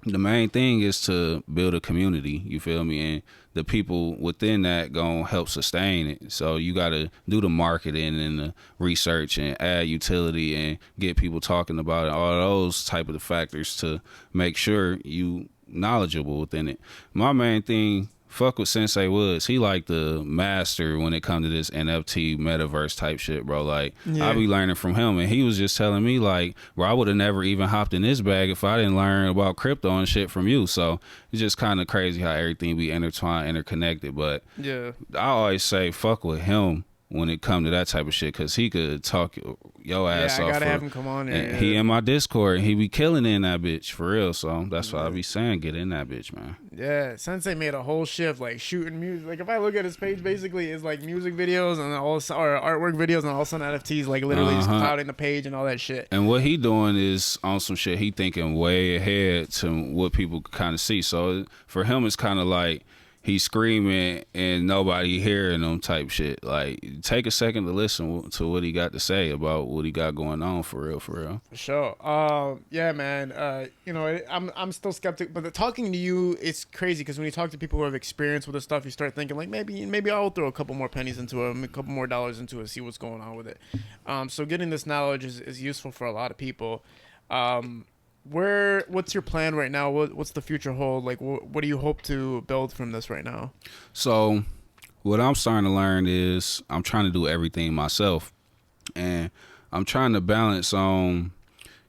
the main thing is to build a community, you feel me, and the people within that gonna help sustain it. So you gotta do the marketing and the research and add utility and get people talking about it, all those type of the factors to make sure you knowledgeable within it. My main thing, fuck with Sensei Woods. He like the master when it comes to this NFT metaverse type shit, bro. Like, I be learning from him, and he was just telling me, like, bro, I would have never even hopped in this bag if I didn't learn about crypto and shit from you. So it's just kind of crazy how everything be intertwined, interconnected. But Yeah, I always say, fuck with him when it come to that type of shit, because he could talk your ass off. I gotta have him come on. And he in my Discord, and he be killing in that bitch for real. So that's why I be saying, get in that bitch, man. Yeah, Sensei made a whole shift, like shooting music. Like if I look at his page, basically it's like music videos and or artwork videos, and all of a sudden NFTs, like literally just clouding the page and all that shit. And what he doing is on some shit. He thinking way ahead to what people kind of see. So for him, it's kind of like he's screaming and nobody hearing him type shit. Like, take a second to listen to what he got to say about what he got going on for real. For sure. Yeah, man. You know, I'm still skeptic, but talking to you, it's crazy because when you talk to people who have experience with this stuff, you start thinking like maybe I'll throw a couple more pennies into it, a couple more dollars into it, see what's going on with it. So getting this knowledge is useful for a lot of people. What's your plan right now? What's the future hold? Like, what do you hope to build from this right now? So what I'm starting to learn is I'm trying to do everything myself, and I'm trying to balance on,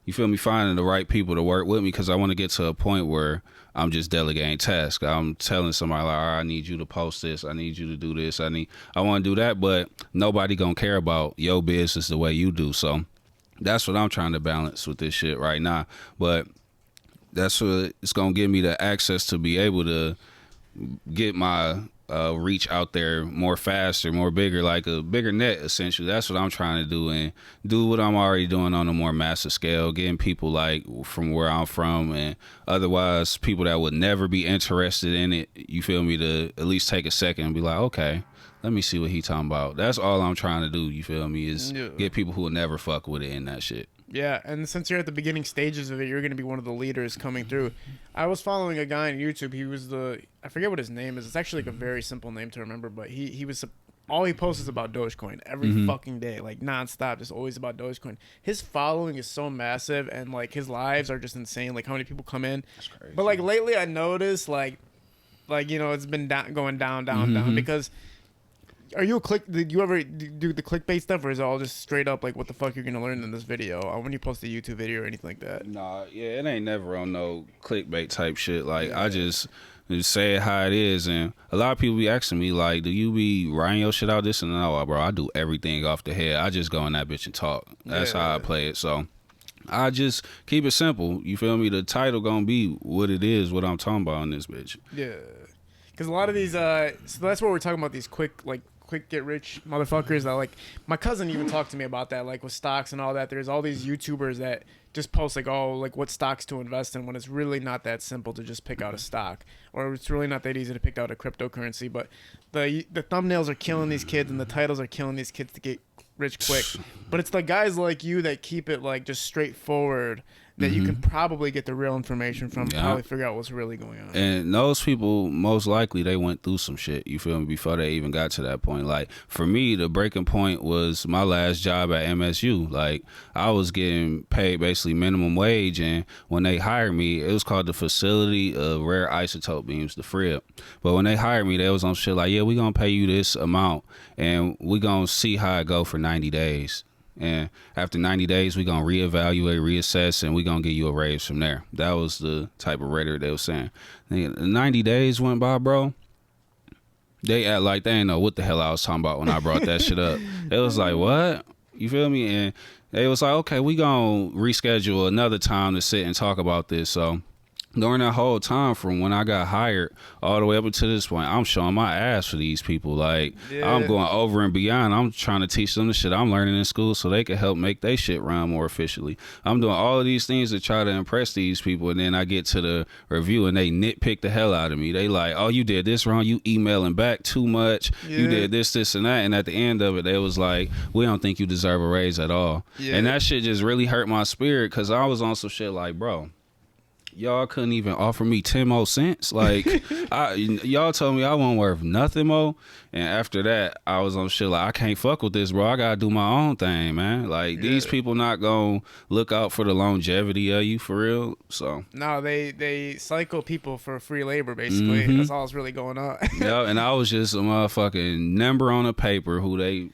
you feel me, finding the right people to work with me, because I want to get to a point where I'm just delegating tasks. I'm telling somebody like, all right, I need you to post this, I need you to do this, I want to do that, but nobody gonna care about your business the way you do. So that's what I'm trying to balance with this shit right now. But that's what it's going to give me the access to be able to get my reach out there more faster, more bigger, like a bigger net, essentially. That's what I'm trying to do, and do what I'm already doing on a more massive scale, getting people like from where I'm from and otherwise people that would never be interested in it, you feel me, to at least take a second and be like, okay, let me see what he talking about. That's all I'm trying to do, you feel me, is get people who will never fuck with it in that shit. Yeah, and since you're at the beginning stages of it, you're going to be one of the leaders coming through. I was following a guy on YouTube. He was I forget what his name is. It's actually like a very simple name to remember, but he was, all he posts is about Dogecoin every fucking day, like nonstop, just always about Dogecoin. His following is so massive, and like his lives are just insane, like how many people come in. That's crazy. But like lately I noticed like you know, it's been going down because... Are you did you ever do the clickbait stuff, or is it all just straight up like what the fuck you're gonna learn in this video when you post a YouTube video or anything like that? Nah, yeah, it ain't never on no clickbait type shit. Like, I just say it how it is, and a lot of people be asking me like, do you be writing your shit out this and that? No, bro, I do everything off the head. I just go in that bitch and talk. That's how I play it. So I just keep it simple. You feel me? The title gonna be what it is, what I'm talking about in this bitch. Yeah, because a lot of these, so that's what we're talking about. These quick get rich motherfuckers that, like, my cousin even talked to me about that, like with stocks and all that. There's all these YouTubers that just post like, oh, like what stocks to invest in, when it's really not that simple to just pick out a stock, or it's really not that easy to pick out a cryptocurrency. But the thumbnails are killing these kids, and the titles are killing these kids to get rich quick. But it's the guys like you that keep it like just straightforward, that you can probably get the real information from, probably figure out what's really going on. And those people, most likely, they went through some shit, you feel me, before they even got to that point. Like, for me, the breaking point was my last job at MSU. Like, I was getting paid basically minimum wage, and when they hired me, it was called the Facility of Rare Isotope Beams, the FRIB. But when they hired me, they was on shit like, yeah, we gonna pay you this amount, and we gonna see how it go for 90 days. And after 90 days, we going to reevaluate, reassess, and we going to give you a raise from there. That was the type of rhetoric they were saying. 90 days went by, bro. They act like they ain't know what the hell I was talking about when I brought that shit up. It was like, what? You feel me? And they was like, okay, we going to reschedule another time to sit and talk about this. So during that whole time, from when I got hired all the way up until this point, I'm showing my ass for these people. Like, I'm going over and beyond. I'm trying to teach them the shit I'm learning in school so they can help make their shit run more efficiently. I'm doing all of these things to try to impress these people, and then I get to the review and they nitpick the hell out of me. They like, oh, you did this wrong. You emailing back too much. You did this, and that. And at the end of it, they was like, we don't think you deserve a raise at all. And that shit just really hurt my spirit, because I was on some shit like, bro, y'all couldn't even offer me 10 more cents. Like, y'all told me I wasn't worth nothing more. And after that, I was on shit like, I can't fuck with this, bro. I gotta do my own thing, man. Like, these people not gonna look out for the longevity of you, for real. So no, they cycle people for free labor, basically. That's all that's really going on. Yeah, and I was just a motherfucking number on a paper who they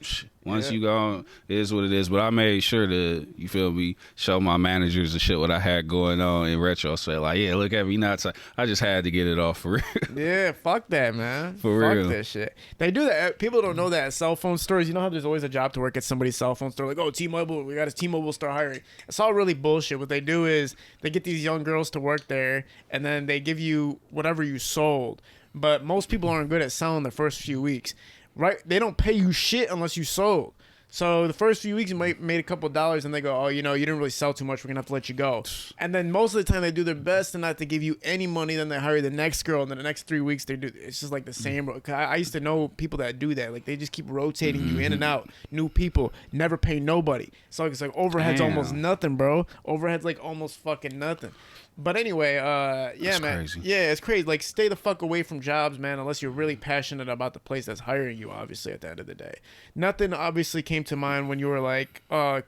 Once you go, it is what it is. But I made sure to, you feel me, show my managers the shit what I had going on in retrospect. Like, yeah, look at me not. I just had to get it off for real. Yeah, fuck that, man. For fuck real. that shit. They do that. People don't know that at cell phone stores. You know how there's always a job to work at somebody's cell phone store? Like, oh, T-Mobile, we got a T-Mobile store hiring. It's all really bullshit. What they do is they get these young girls to work there, and then they give you whatever you sold. But most people aren't good at selling the first few weeks. Right? They don't pay you shit unless you sold. So the first few weeks you might made a couple dollars and they go, oh, you know, you didn't really sell too much. We're going to have to let you go. And then most of the time they do their best to not to give you any money. Then they hire the next girl. And then the next 3 weeks they do. It's just like the same. I used to know people that do that. Like they just keep rotating you in and out. New people. Never pay nobody. So it's like overhead's almost nothing, bro. Overhead's like almost fucking nothing. But anyway, yeah, that's man. Crazy. Yeah, it's crazy. Like, stay the fuck away from jobs, man, unless you're really passionate about the place that's hiring you, obviously, at the end of the day. Nothing obviously came to mind when you were, like,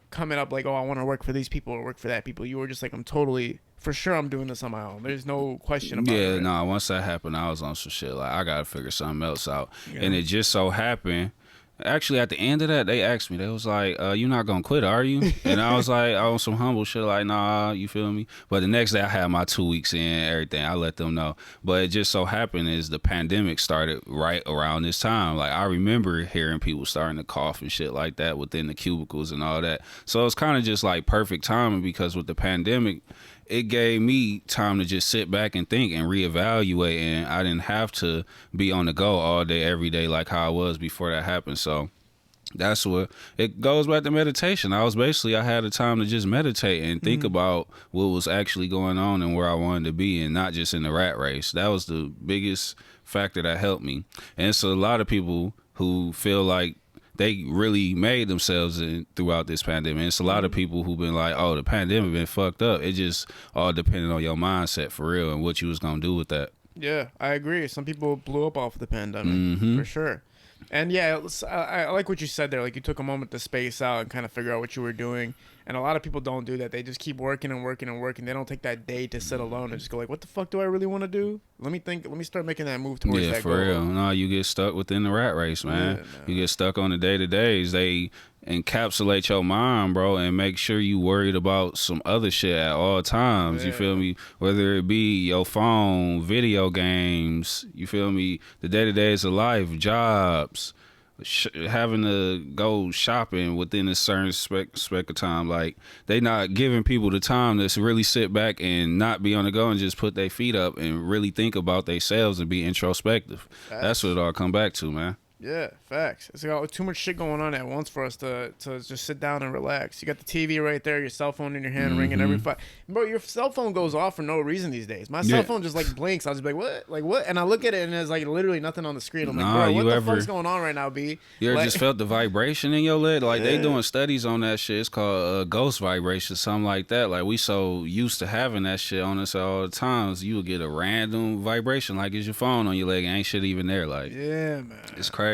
coming up, like, oh, I want to work for these people or work for that people. You were just like, I'm doing this on my own. There's no question about it. Yeah, right? no, once that happened, I was on some shit. Like, I got to figure something else out. Yeah. And it just so happened. Actually, at the end of that, they asked me. They was like, "You not gonna quit, are you?" And I was like, on some humble shit, like, "Nah, you feel me?" But the next day, I had my 2 weeks in, everything. I let them know. But it just so happened is the pandemic started right around this time. Like, I remember hearing people starting to cough and shit like that within the cubicles and all that. So it's kind of just like perfect timing because with the pandemic, it gave me time to just sit back and think and reevaluate, and I didn't have to be on the go all day, every day like how I was before that happened. So that's what it goes back to meditation. I had the time to just meditate and think about what was actually going on and where I wanted to be, and not just in the rat race. That was the biggest factor that helped me. And it's a lot of people who feel like they really made themselves throughout this pandemic. It's a lot of people who've been like, oh, the pandemic been fucked up. It just all depended on your mindset for real and what you was going to do with that. Yeah, I agree. Some people blew up off the pandemic, for sure. And yeah, I like what you said there. Like, you took a moment to space out and kind of figure out what you were doing. And a lot of people don't do that. They just keep working and working and working. They don't take that day to sit alone and just go like, what the fuck do I really want to do? Let me think. Let me start making that move towards that goal. Yeah, for real. No, you get stuck within the rat race, man. Yeah, you get stuck on the day-to-days. They encapsulate your mind, bro, and make sure you worried about some other shit at all times. You feel me? Whether it be your phone, video games, you feel me? The day-to-days of life, jobs, having to go shopping within a certain spec of time. Like, they not giving people the time to really sit back and not be on the go and just put their feet up and really think about themselves and be introspective. That's what it all come back to, man. Yeah, facts. It's got too much shit going on at once for us to just sit down and relax. You got the TV right there, your cell phone in your hand, ringing every bro, your cell phone goes off for no reason these days. My cell phone just like blinks. I'll just be like, what? Like, what? And I look at it and there's like literally nothing on the screen. I'm like, bro, what the fuck's going on right now, B? You ever just felt the vibration in your lid? Like, they doing studies on that shit. It's called ghost vibration, something like that. Like, we so used to having that shit on us all the time. So you would get a random vibration, like it's your phone on your leg and ain't shit even there. Like, yeah, man. It's crazy.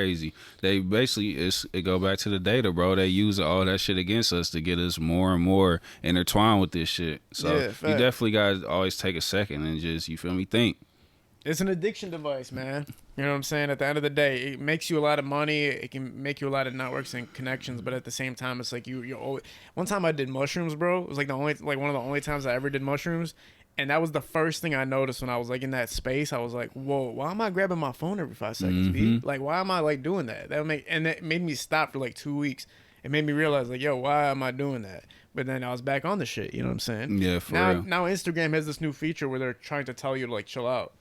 They basically, it go back to the data, bro. They use all that shit against us to get us more and more intertwined with this shit. So you definitely got to always take a second and just, you feel me, think. It's an addiction device, man. You know what I'm saying? At the end of the day, it makes you a lot of money. It can make you a lot of networks and connections, but at the same time, it's like you're always. One time I did mushrooms, bro. It was like one of the only times I ever did mushrooms. And that was the first thing I noticed when I was like in that space. I was like, whoa, why am I grabbing my phone every 5 seconds, B? Like, why am I like doing that? And that made me stop for like 2 weeks. It made me realize like, yo, why am I doing that? But then I was back on the shit, you know what I'm saying? Yeah, for real. Now Instagram has this new feature where they're trying to tell you to like chill out.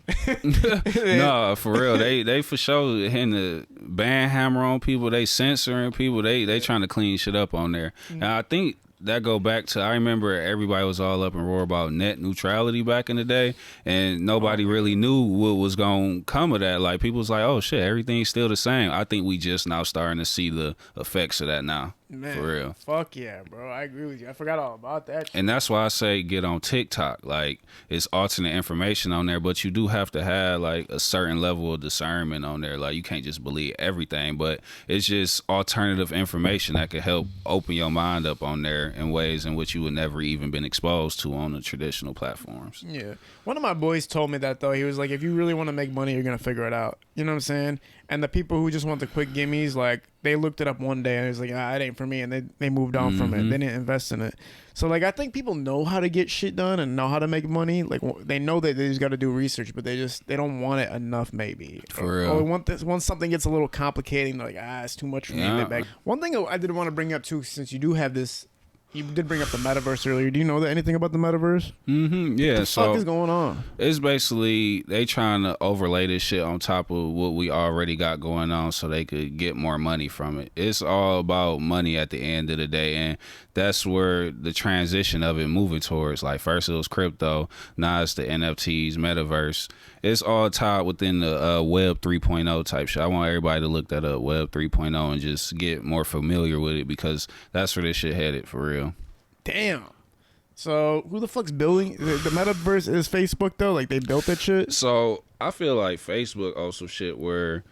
No, for real. They for sure hitting the ban hammer on people. They censoring people. They trying to clean shit up on there. And I think that go back to, I remember everybody was all up and roar about net neutrality back in the day, and nobody really knew what was going to come of that. Like, people was like, oh shit, everything's still the same. I think we just now starting to see the effects of that now. Man, for real. Fuck yeah, bro. I agree with you. I forgot all about that shit. And that's why I say get on TikTok. Like, it's alternate information on there, but you do have to have like a certain level of discernment on there. Like, you can't just believe everything, but it's just alternative information that could help open your mind up on there in ways in which you would never even been exposed to on the traditional platforms. Yeah. One of my boys told me that, though. He was like, if you really want to make money, you're going to figure it out. You know what I'm saying? And the people who just want the quick gimmies, like, they looked it up one day and it was like, it ain't for me, and they moved on from it. They didn't invest in it. So like I think people know how to get shit done and know how to make money. Like they know that they just got to do research, but they don't want it enough maybe. For real. Or once something gets a little complicating, they're like it's too much for me. One thing I did want to bring up too, since you do have this. You did bring up the metaverse earlier. Do you know anything about the metaverse? Yeah. What the fuck is going on? It's basically they trying to overlay this shit on top of what we already got going on, so they could get more money from it. It's all about money at the end of the day, and that's where the transition of it moving towards. Like first it was crypto, now it's the NFTs, metaverse. It's all tied within the Web 3.0 type shit. I want everybody to look that up, Web 3.0, and just get more familiar with it because that's where this shit headed for real. Damn. So who the fuck's building the metaverse? Is Facebook though? Like they built that shit? So I feel like Facebook also shit where,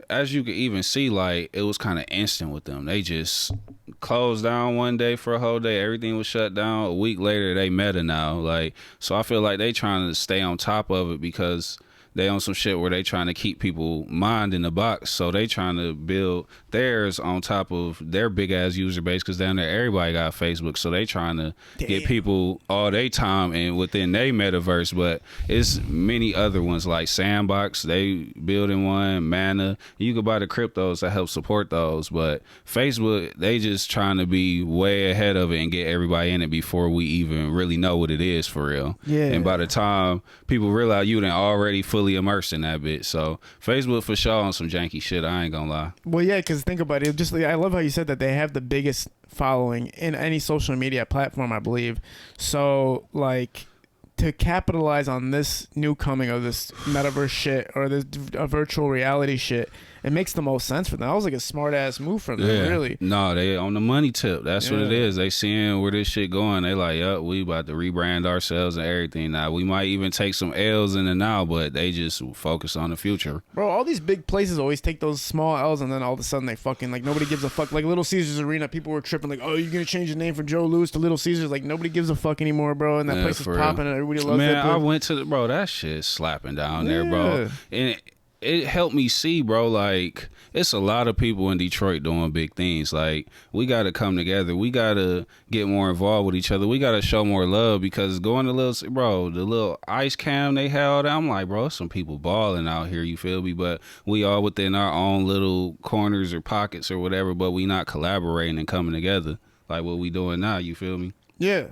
as you can even see, like it was kind of instant with them. They just closed down one day for a whole day. Everything was shut down. A week later, they meta now. Like, so I feel like they trying to stay on top of it because they on some shit where they trying to keep people mind in the box. So they trying to build theirs on top of their big ass user base because down there everybody got Facebook. So they trying to get people all their time and within their metaverse. But it's many other ones like Sandbox. They building one, Mana. You can buy the cryptos that help support those. But Facebook, they just trying to be way ahead of it and get everybody in it before we even really know what it is for real. Yeah. And by the time people realize you done already fully immersed in that bit. So Facebook for sure on some janky shit. I ain't gonna lie. Well, yeah, because think about it. Just I love how you said that they have the biggest following in any social media platform, I believe. So like to capitalize on this new coming of this metaverse shit or this virtual reality shit, it makes the most sense for them. That was like a smart ass move from them, really. No, they on the money tip. That's what it is. They seeing where this shit going. They like, yup, we about to rebrand ourselves and everything now. We might even take some L's in the now, but they just focus on the future. Bro, all these big places always take those small L's and then all of a sudden they fucking, like, nobody gives a fuck. Like Little Caesars Arena, people were tripping like, oh, you're going to change the name from Joe Louis to Little Caesars. Like, nobody gives a fuck anymore, bro. And that place is popping and everybody loves it. Man, I went to bro, that shit slapping down there, bro. And it helped me see, bro, like, it's a lot of people in Detroit doing big things. Like, we got to come together. We got to get more involved with each other. We got to show more love because going to the little ice cam they held, I'm like, bro, some people balling out here, you feel me? But we all within our own little corners or pockets or whatever, but we not collaborating and coming together like what we doing now, you feel me? Yeah.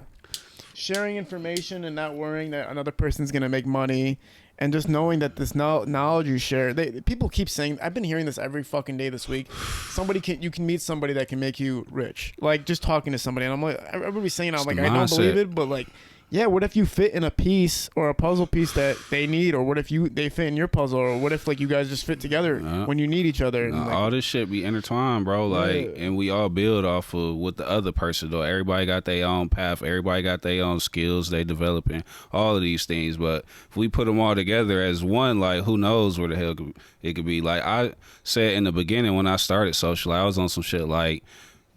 Sharing information and not worrying that another person's going to make money. And just knowing that this knowledge you share, people keep saying, I've been hearing this every fucking day this week. You can meet somebody that can make you rich. Like just talking to somebody, and I'm like, everybody's saying, I'm like, I don't believe it, but like, yeah, what if you fit in a piece or a puzzle piece that they need, or what if they fit in your puzzle, or what if like you guys just fit together when you need each other? And like, all this shit be intertwined, bro. Like, and we all build off of what the other person do. Everybody got their own path. Everybody got their own skills they developing. All of these things, but if we put them all together as one, like who knows where the hell it could be. Like I said in the beginning when I started SociaLight, I was on some shit like,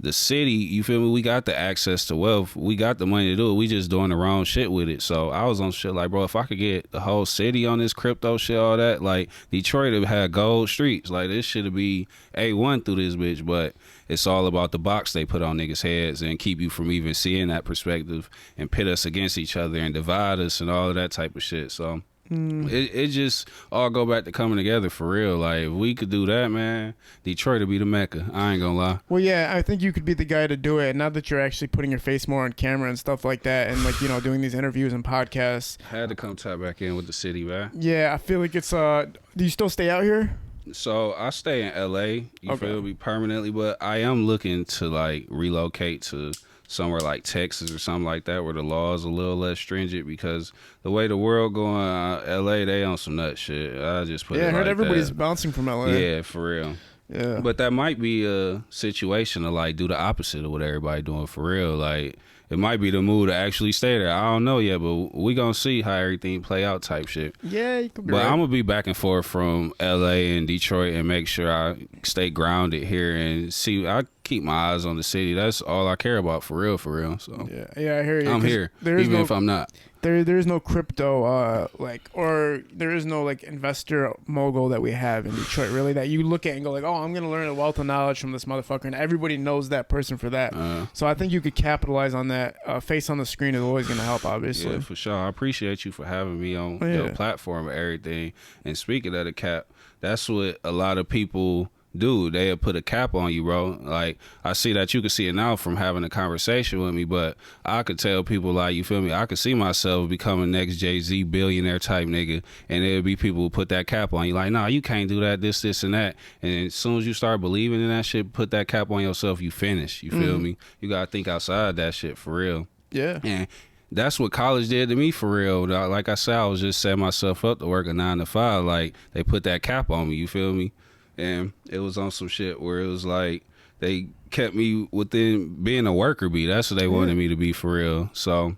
the city, you feel me? We got the access to wealth. We got the money to do it. We just doing the wrong shit with it. So I was on shit like, bro, if I could get the whole city on this crypto shit, all that, like Detroit have had gold streets. Like this shit would be A1 through this bitch, but it's all about the box they put on niggas' heads and keep you from even seeing that perspective and pit us against each other and divide us and all of that type of shit. So it just all go back to coming together for real. Like if we could do that, man, Detroit would be the Mecca. I ain't gonna lie. Well, yeah, I think you could be the guy to do it. Now that you're actually putting your face more on camera and stuff like that, and like doing these interviews and podcasts. Had to come tap back in with the city, man. Yeah, I feel like it's. Do you still stay out here? So I stay in LA. You feel me, permanently, but I am looking to like relocate to somewhere like Texas or something like that where the law is a little less stringent because the way the world going, LA, they on some nut shit. I just put it I heard like everybody's that. bouncing from LA. Yeah, for real. Yeah. But that might be a situation to like do the opposite of what everybody doing for real. Like it might be the mood to actually stay there. I don't know yet, but we gonna see how everything play out type shit. Yeah, you could be But right. I'm gonna be back and forth from LA and Detroit and make sure I stay grounded here and see. I keep my eyes on the city. That's all I care about for real. So Yeah, I hear you. I'm 'cause here, there's even no, if I'm not. there's no crypto or there is no like investor mogul that we have in Detroit really that you look at and go like, oh, I'm gonna learn a wealth of knowledge from this motherfucker, and everybody knows that person for that. So I think you could capitalize on that. Face on the screen is always gonna help, obviously. Yeah, for sure. I appreciate you for having me on your platform and everything. And speaking of the cap, that's what a lot of people do. They'll put a cap on you, bro. Like, I see that you can see it now from having a conversation with me, but I could tell people, like, you feel me? I could see myself becoming next Jay-Z billionaire type nigga, and there'll be people who put that cap on you, like, nah, you can't do that, this, and that. And as soon as you start believing in that shit, put that cap on yourself, you finish. You feel me? You gotta think outside that shit for real. Yeah. And that's what college did to me for real. Like I said, I was just setting myself up to work a 9 to 5. Like, they put that cap on me, you feel me? And it was on some shit where it was like they kept me within being a worker bee. That's what they wanted me to be for real. So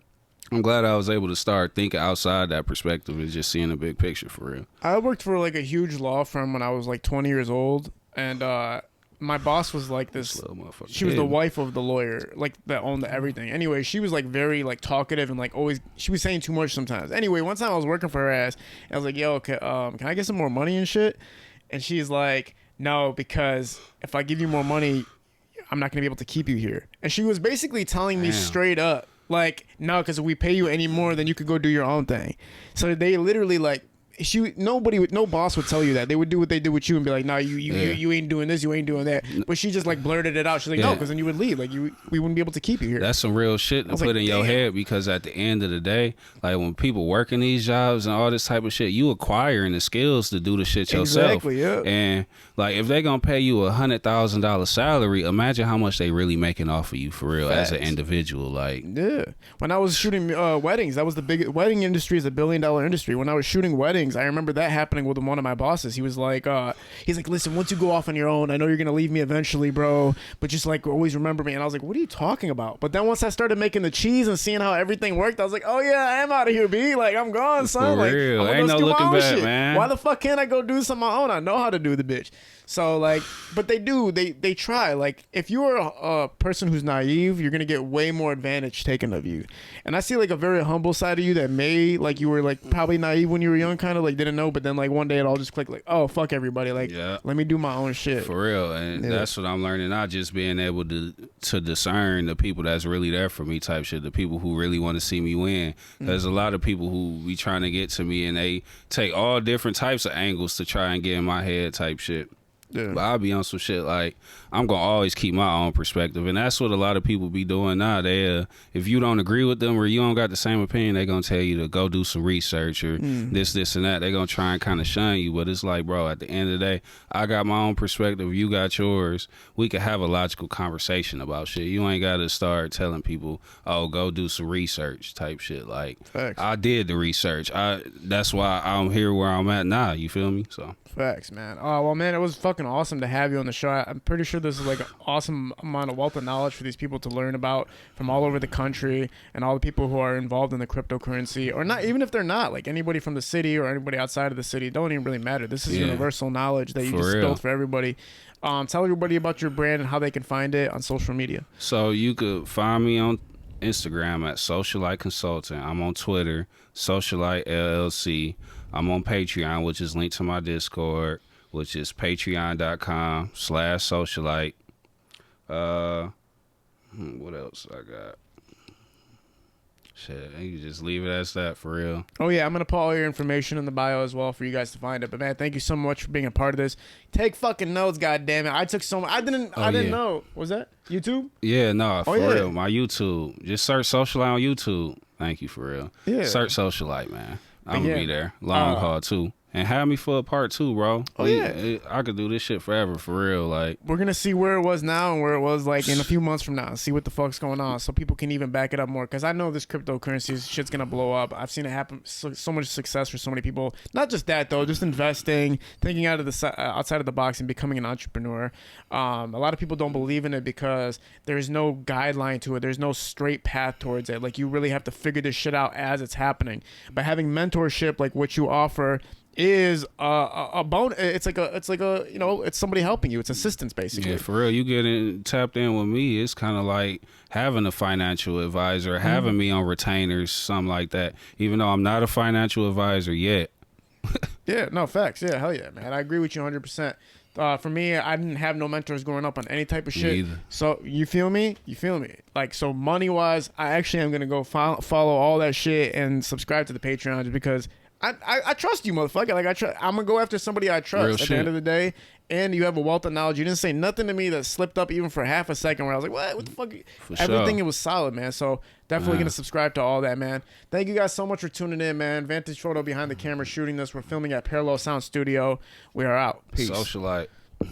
I'm glad I was able to start thinking outside that perspective and just seeing the big picture for real. I worked for like a huge law firm when I was like 20 years old, and my boss was like this. She was the wife of the lawyer, like that owned everything. Anyway, she was like very like talkative and like always. She was saying too much sometimes. Anyway, one time I was working for her ass, and I was like, "Yo, can I get some more money and shit?" And she's like, no, because if I give you more money, I'm not going to be able to keep you here. And she was basically telling me straight up, like, no, because if we pay you any more, then you could go do your own thing. So they literally like, no boss would tell you that. They would do what they did with you and be like, no, you ain't doing this, you ain't doing that. But she just like blurted it out. She's like, no, because then you would leave. Like we wouldn't be able to keep you here. That's some real shit to put in your head, because at the end of the day, like when people working these jobs and all this type of shit, you acquiring the skills to do the shit yourself. Exactly, yeah. And like if they gonna pay you $100,000 salary, imagine how much they really making off of you for real. Facts. As an individual. Like, yeah. When I was shooting weddings, that was the biggest. Wedding industry is $1 billion industry. When I was shooting weddings, I remember that happening with one of my bosses. He was like, listen, once you go off on your own, I know you're gonna leave me eventually, bro, but just like always remember me. And I was like, what are you talking about? But then once I started making the cheese and seeing how everything worked, I was like, oh yeah, I am out of here, B. Like I'm gone, son. For like real. I'm Ain't no looking back, man. Why the fuck can't I go do something on my own? I know how to do the bitch. So like, but they try. Like if you're a person who's naive, you're gonna get way more advantage taken of you. And I see like a very humble side of you that may like you were like probably naive when you were young, kind of like didn't know, but then like one day it all just clicked. Like, oh fuck everybody, like let me do my own shit for real. And that's what I'm learning. Not just being able to discern the people that's really there for me type shit, the people who really want to see me win. There's a lot of people who be trying to get to me and they take all different types of angles to try and get in my head type shit. Yeah. But I'll be on some shit like I'm gonna always keep my own perspective, and that's what a lot of people be doing now. They if you don't agree with them or you don't got the same opinion, they gonna tell you to go do some research or this and that. They gonna try and kind of shun you, but it's like, bro, at the end of the day, I got my own perspective, you got yours. We could have a logical conversation about shit. You ain't gotta start telling people, oh, go do some research type shit. Like, facts. I did the research. That's why I'm here where I'm at now. You feel me? So. Facts, man. Oh, well, man, it was fucking awesome to have you on the show. I'm pretty sure this is like an awesome amount of wealth of knowledge for these people to learn about from all over the country and all the people who are involved in the cryptocurrency, or not, even if they're not, like anybody from the city or anybody outside of the city. It don't even really matter. This is universal knowledge that you just built for everybody. Tell everybody about your brand and how they can find it on social media. So you could find me on Instagram at SociaLight Consulting. I'm on Twitter, SociaLight LLC. I'm on Patreon, which is linked to my Discord, which is patreon.com/SociaLight. What else I got? Shit, you can just leave it as that for real. Oh yeah, I'm gonna put all your information in the bio as well for you guys to find it. But man, thank you so much for being a part of this. Take fucking notes, goddammit. I took so much. I didn't know. Was that YouTube? Yeah, no, for real. My YouTube. Just search SociaLight on YouTube. Thank you for real. Yeah. Search SociaLight, man. I'm gonna be there. Long haul too. And have me for a part 2, bro. Oh, yeah. I could do this shit forever, for real. Like, we're gonna see where it was now and where it was like in a few months from now. See what the fuck's going on, so people can even back it up more. Because I know this cryptocurrency shit's gonna blow up. I've seen it happen. So much success for so many people. Not just that though, just investing, thinking out of the outside of the box, and becoming an entrepreneur. A lot of people don't believe in it because there's no guideline to it. There's no straight path towards it. Like, you really have to figure this shit out as it's happening. By having mentorship like what you offer is a bone. It's like a you know, it's somebody helping you. It's assistance, basically. yeah, for real. You get tapped in with me. It's kind of like having a financial advisor, having me on retainers, something like that. Even though I'm not a financial advisor yet. Yeah, no, facts. Yeah, hell yeah, man. I agree with you 100%. For me, I didn't have no mentors growing up on any type of shit. Neither. So you feel me? Like, so money wise, I actually am gonna go follow all that shit and subscribe to the Patreon just because I trust you, motherfucker. Like, I'm gonna go after somebody I trust. Real at shit. the end of the day, and you have a wealth of knowledge. You didn't say nothing to me that slipped up even for half a second where I was like, what the fuck? For Everything, sure. it was solid, man. So definitely gonna subscribe to all that, man. Thank you guys so much for tuning in, man. Vantage Photo behind the camera shooting this. We're filming at Parallel Sound Studio. We are out. Peace. SociaLight.